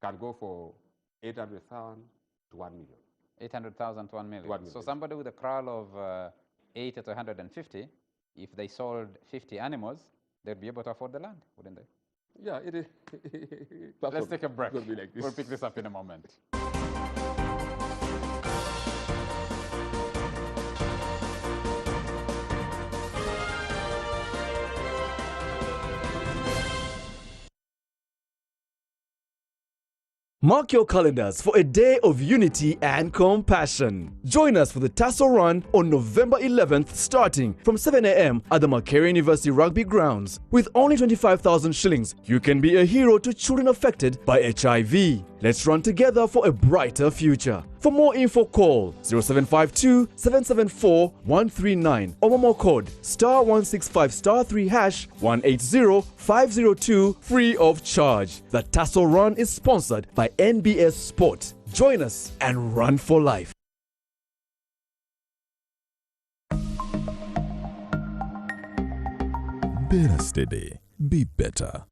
can go for 800,000 to 1 million. 800,000 to 1 million. So somebody with a kraal of 80 to 150, if they sold 50 animals, they'd be able to afford the land, wouldn't they? Yeah, it is. Let's take a break. It's gonna be like this. We'll pick this up in a moment. Mark your calendars for a day of unity and compassion. Join us for the Tassel Run on November 11th starting from 7 a.m. at the Makerere University Rugby Grounds. With only 25,000 shillings, you can be a hero to children affected by HIV. Let's run together for a brighter future. For more info, call 0752 774 139 or Momo code *165*3 180 502 free of charge. The Tassel Run is sponsored by NBS Sport. Join us and run for life. Better steady, be better.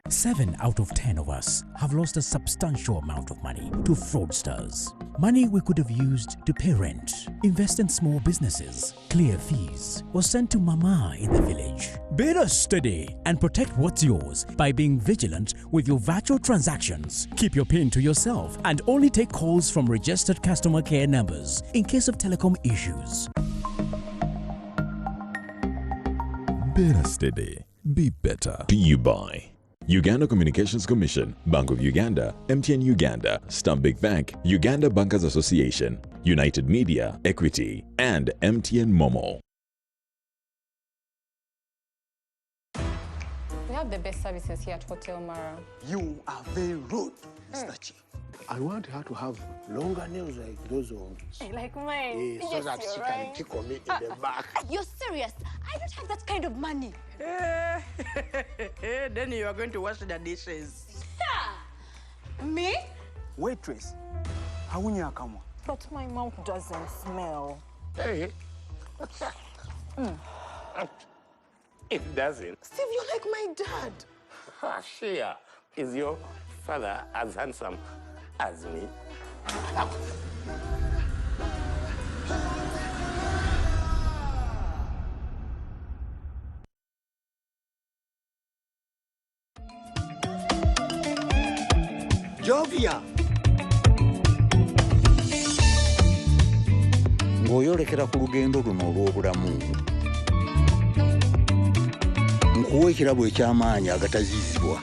7 out of 10 of us have lost a substantial amount of money to fraudsters. Money we could have used to pay rent, invest in small businesses, clear fees, or send to mama in the village. Better steady and protect what's yours by being vigilant with your virtual transactions. Keep your PIN to yourself and only take calls from registered customer care numbers in case of telecom issues. Better steady, be better. To you by Uganda Communications Commission, Bank of Uganda, MTN Uganda, Stanbic Bank, Uganda Bankers Association, United Media, Equity, and MTN Momo. We have have the best services here at Hotel Mara. You are very rude, Mr. Chief. I want her to have longer nails like those ones. Like mine. Yes, so that she can tickle me in the back. You're serious? I don't have that kind of money. Then you are going to wash the dishes. Me? Waitress, how will you come? But my mouth doesn't smell. Hey. It doesn't. Steve, you're like my dad. Shia, is your father as handsome as me? Jovia. Ng'oyolekera ku lugendo luno olw'obulamu nkuwa ekirabo eky'amaanyi agataziizibwa,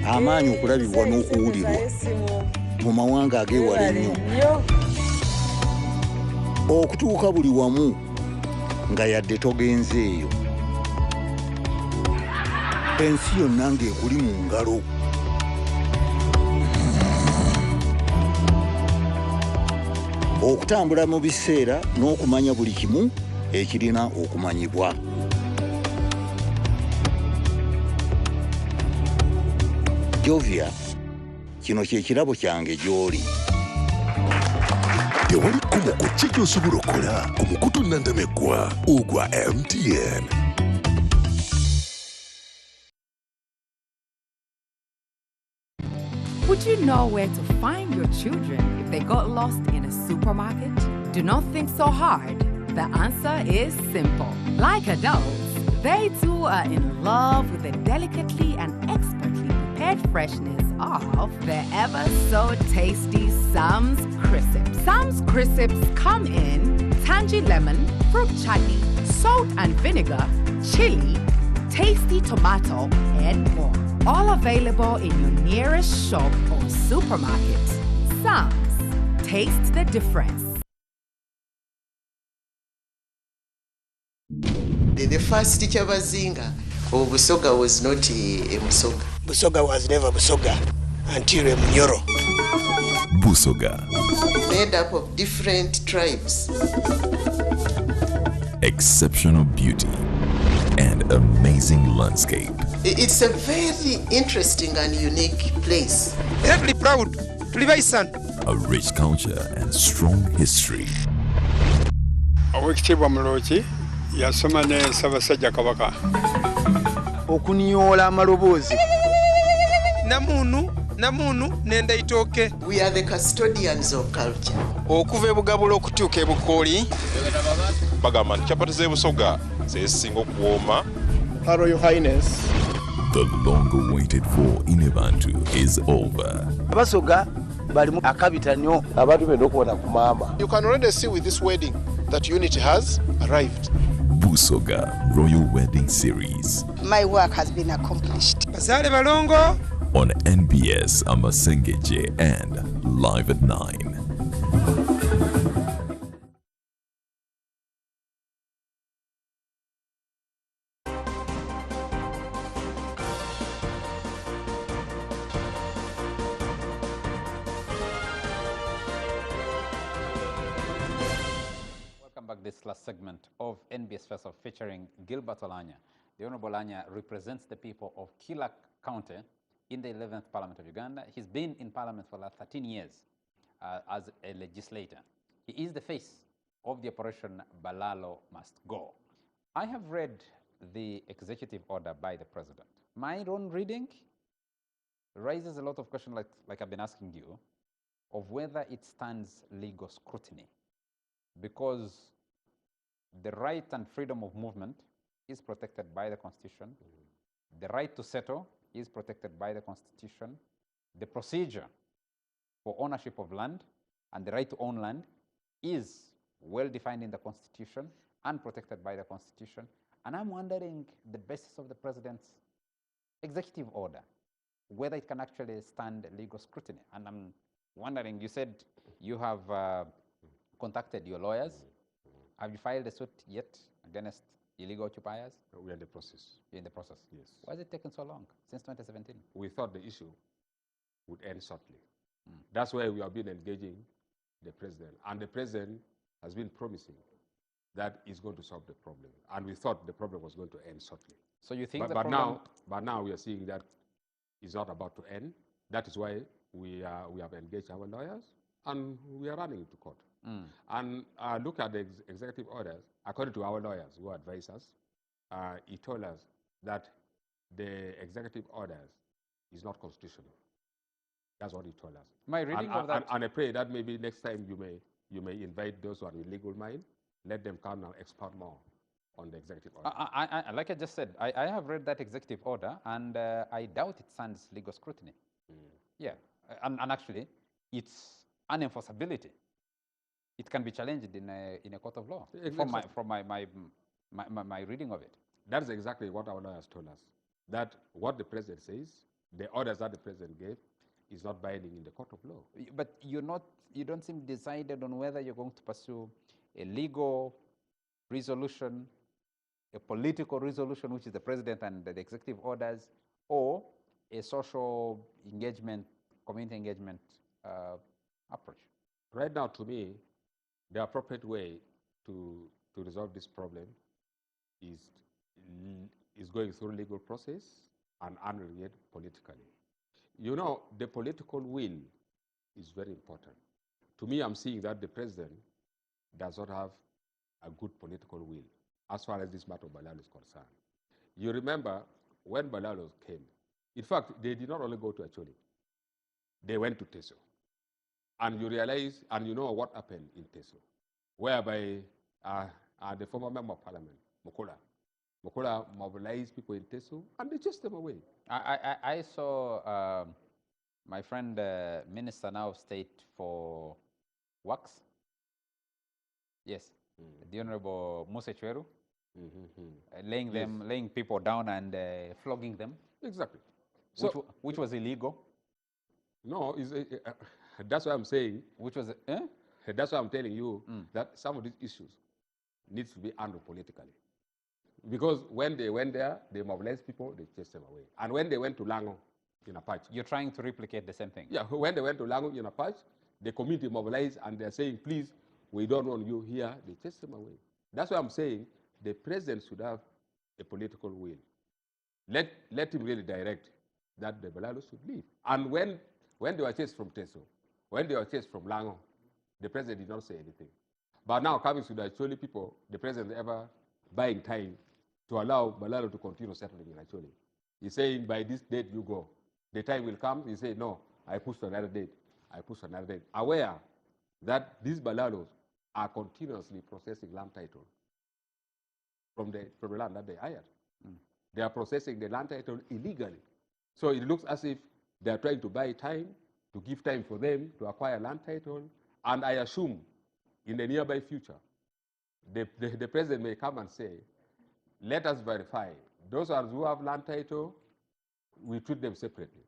amaanyi okulabibwa n'okuwulirwa mu mawanga ag'ewala ennyo, okutuuka buli wamu nga yadde togenzeeyo, ensi yonna ng'ekuli mu ngalo. Okutambula mu biseera n'okumanya buli kimu ekirina okumanyibwa. Jovia, kino kye kirabo kyange gy'oli. Tewali kkubo ku ki ky'osobola okukola ku mukutu nnandameggwa ogwa MTN. Would you know where to find your children if they got lost in a supermarket? Do not think so hard. The answer is simple. Like adults, they too are in love with the delicately and expertly prepared freshness of the ever so tasty Sam's Crisps. Sam's Crisps come in tangy lemon, fruit chutney, salt and vinegar, chili, tasty tomato, and more. All available in your nearest shop or supermarket. Sam's, taste the difference. The first teacher Bazinga, Busoga was not a Musoga. Busoga was never Busoga until a Munyoro. Busoga. Made up of different tribes. Exceptional beauty and amazing landscape. It's a very interesting and unique place. Very proud to be my son. A rich culture and strong history. Oweekitiibwa Mulooki yasoma ne Ssaabasajja Kabaka. Okunyoola amaloboozi. Namuunu n'endaitooke. We are the custodians of culture. Okuva ebugabulo okutuuka ebukooli. Bagamba nti kyapati z'ebusoga zeesinga okuwooma. Her Royal Highness. The long-awaited for in Abantu is over. Abasoga balimu akabita nnyo. Abantu benda okubona ku maama. You can already see with this wedding that unity has arrived. Busoga Royal Wedding Series. My work has been accomplished. Bazaale balongo. On NBS Amasengeje and Live at 9. Welcome back this last segment of NBS Faceoff featuring Gilbert Olanya. The Honorable Olanya represents the people of Kilak County in the 11th Parliament of Uganda. He's been in Parliament for the last 13 years as a legislator. He is the face of the operation Balo Must Go. I have read the executive order by the President. My own reading raises a lot of questions like I've been asking you, of whether it stands legal scrutiny, because the right and freedom of movement is protected by the Constitution. The right to settle is protected by the Constitution. The procedure for ownership of land and the right to own land is well defined in the Constitution and protected by the Constitution. And I'm wondering the basis of the President's executive order, whether it can actually stand legal scrutiny. And I'm wondering, you said you have contacted your lawyers. Have you filed a suit yet against Illegal occupiers? We are in the process. You're in the process? Yes. Why is it taking so long, since 2017? We thought the issue would end shortly. That's why we have been engaging the president. And the president has been promising that he's going to solve the problem. And we thought the problem was going to end shortly. So you think but now we are seeing that it's not about to end. That is why we have engaged our lawyers and we are running to court. And look at the executive orders. According to our lawyers who advise us, he told us that the executive orders is not constitutional. That's what he told us. My reading of that... And I pray that maybe next time you may invite those who are in legal mind, let them come and expound more on the executive order. Like I just said, I have read that executive order, and I doubt it stands legal scrutiny. Yeah, and actually, its unenforceability, it can be challenged in a court of law. Exactly. From my reading of it. That is exactly what our lawyers told us. That what the president says, the orders that the president gave, is not binding in the court of law. But you don't seem decided on whether you're going to pursue a legal resolution, a political resolution, which is the president and the executive orders, or a social engagement, community engagement approach. Right now, to me, the appropriate way to resolve this problem is going through legal process and handling it politically. You know, the political will is very important. To me, I'm seeing that the president does not have a good political will as far as this matter of Balo is concerned. You remember when Balo came, in fact, they did not only go to Acholi, they went to Teso. And you realize, and you know what happened in Teso, whereby the former member of parliament, Mokola mobilized people in Teso and they chased them away. I saw my friend, Minister now of State for Works, yes, the Honorable Musa Chweru, laying people down and flogging them. Exactly. Which was illegal. No, that's why I'm saying. Which was, that's why I'm telling you that some of these issues needs to be handled politically. Because when they went there, they mobilized people, they chased them away. And when they went to Lango in Apache. You're trying to replicate the same thing? Yeah, when they went to Lango in Apache, the community mobilized and they're saying, please, we don't want you here. They chased them away. That's why I'm saying the president should have a political will. Let him really direct that the Balo should leave. And when they were chased from Teso, when they were chased from Lango, the president did not say anything. But now coming to the Acholi people, the president is ever buying time to allow Balo to continue settling in Acholi. He's saying by this date you go. The time will come, he said, no, I pushed another date. I pushed another date. Aware that these Balalos are continuously processing land title from the land that they hired. They are processing the land title illegally. So it looks as if they are trying to buy time, to give time for them to acquire land title. And I assume in the nearby future, the president may come and say, let us verify. Those who have land title, we treat them separately.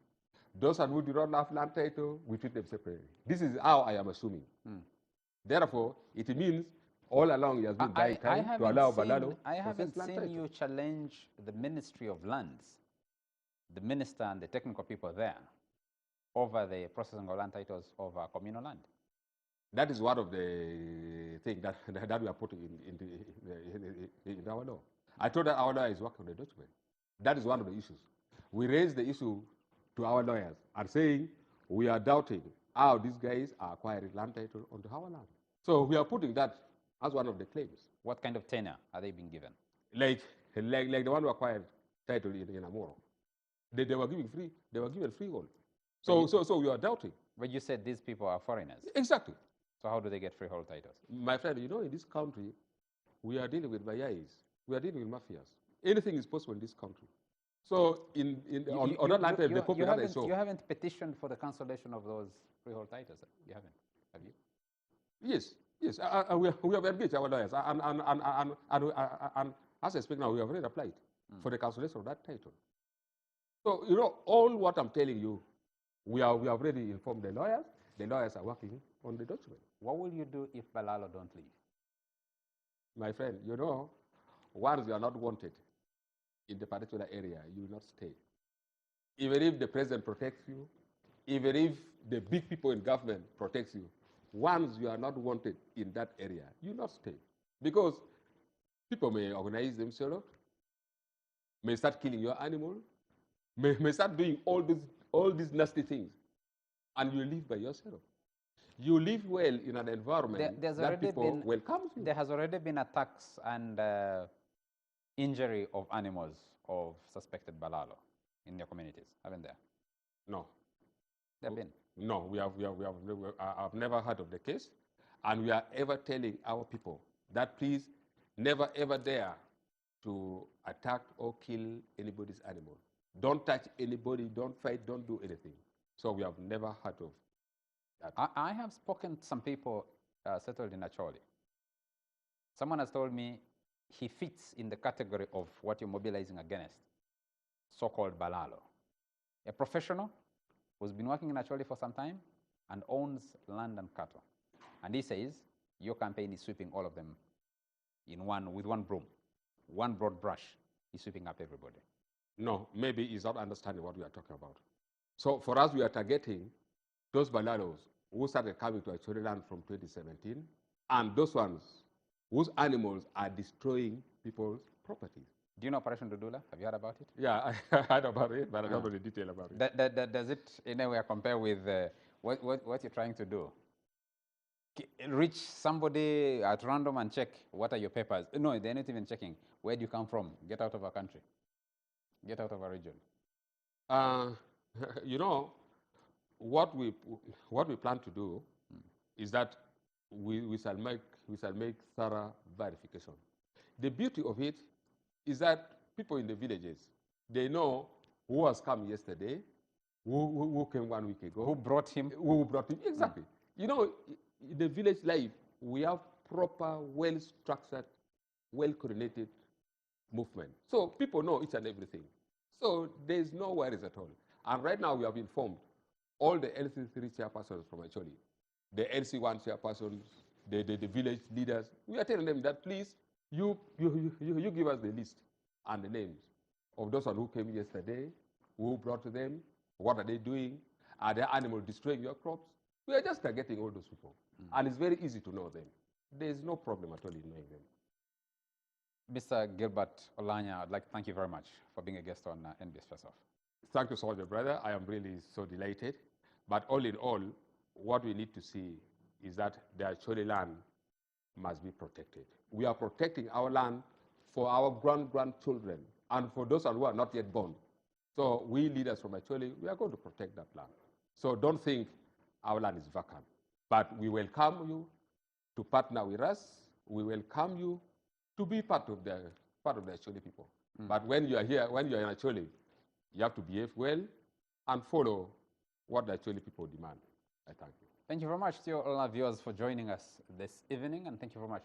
Those who do not have land title, we treat them separately. This is how I am assuming. Therefore, it means all along he has been buying time to allow Balo. I haven't seen you challenge the Ministry of Lands, the minister and the technical people there, over the processing of land titles of communal land. That is one of the things that we are putting in our law. I told that our lawyer is working on the document. That is one of the issues. We raised the issue to our lawyers and saying we are doubting how these guys are acquiring land title onto our land. So we are putting that as one of the claims. What kind of tenure are they being given? Like the one who acquired title in Amoro. They were given freehold. So we are doubting. But you said these people are foreigners. Exactly. So how do they get freehold titles? My friend, you know, in this country, we are dealing with mayais. We are dealing with mafias. Anything is possible in this country. So on that land, the copy that I saw. You haven't petitioned for the cancellation of those freehold titles. You haven't, have you? Yes. We have engaged our lawyers, and as I speak now, we have already applied for the cancellation of that title. So you know, all what I'm telling you, we have already informed the lawyers. The lawyers are working on the document. What will you do if Balo don't leave? My friend, you know, once you are not wanted in the particular area, you will not stay. Even if the president protects you, even if the big people in government protects you, once you are not wanted in that area, you will not stay. Because people may organize themselves, may start killing your animal, may start doing all these nasty things, and you live by yourself. You live well in an environment that people welcome you. There has already been attacks and injury of animals of suspected Balalo in your communities, haven't there? No. There have been? No, I've never heard of the case, and we are ever telling our people that please never ever dare to attack or kill anybody's animal. Don't touch anybody, don't fight, don't do anything. So we have never heard of that. I have spoken to some people settled in Acholi. Someone has told me he fits in the category of what you're mobilizing against, so-called Balalo. A professional who's been working in Acholi for some time and owns land and cattle. And he says, your campaign is sweeping all of them with one broom, one broad brush. He's sweeping up everybody. No, maybe he's not understanding what we are talking about. So for us, we are targeting those Balalos who started coming to Acholi land from 2017, and those ones whose animals are destroying people's properties. Do you know Operation Dudula? Have you heard about it? Yeah, I heard about it, but I don't know the detail about it. Does it in any way compare with what you're trying to do? Reach somebody at random and check, what are your papers? No, they're not even checking. Where do you come from? Get out of our country. Get out of our region. You know, what we plan to do is that we shall make thorough verification. The beauty of it is that people in the villages, they know who has come yesterday, who came 1 week ago. Who brought him? Who brought him, exactly. You know, in the village life, we have proper, well-structured, well-coordinated movement. So people know each and everything. So there's no worries at all. And right now we have informed all the LC3 chairpersons from Acholi, the LC1 chairpersons, the village leaders. We are telling them that please, you give us the list and the names of those who came yesterday, who brought them, what are they doing, are their animals destroying your crops? We are just targeting all those people. And it's very easy to know them. There's no problem at all in knowing them. Mr. Gilbert Olanya, I'd like to thank you very much for being a guest on NBS Faceoff. Thank you so much, brother. I am really so delighted. But all in all, what we need to see is that the Acholi land must be protected. We are protecting our land for our grandchildren and for those who are not yet born. So we leaders from Acholi, we are going to protect that land. So don't think our land is vacant. But we welcome you to partner with us. We welcome you to be part of the Acholi people. But when you are here, when you are in Acholi, you have to behave well and follow what the Acholi people demand. I thank you. Thank you very much to all our viewers for joining us this evening, and thank you very much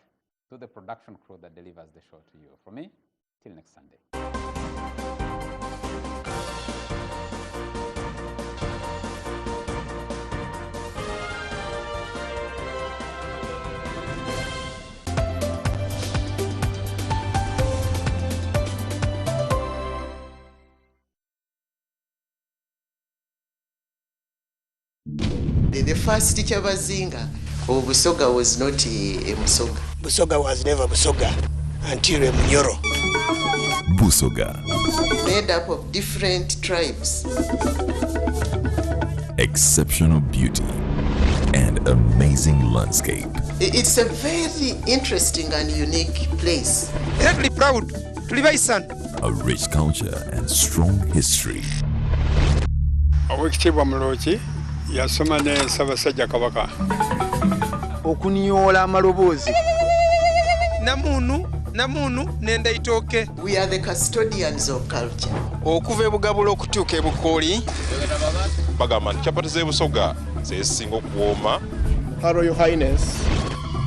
to the production crew that delivers the show to you. From me, till next Sunday. The first Kyabazinga, Busoga was not a Musoga. Busoga was never Busoga until a Munyoro. Busoga. Made up of different tribes. Exceptional beauty and amazing landscape. It's a very interesting and unique place. Very proud to live son. A rich culture and strong history. Awekitibwa Muloki yasoma ne Ssaabasajja Kabaka. Okunyoola amaloboozi. Namunu n'endaitooke. We are the custodians of culture. Okuva ebugabulo okutuuka ebukooli. Bagamba nti kyapati z'e Busoga ze zisinga okuwooma. Her Royal Highness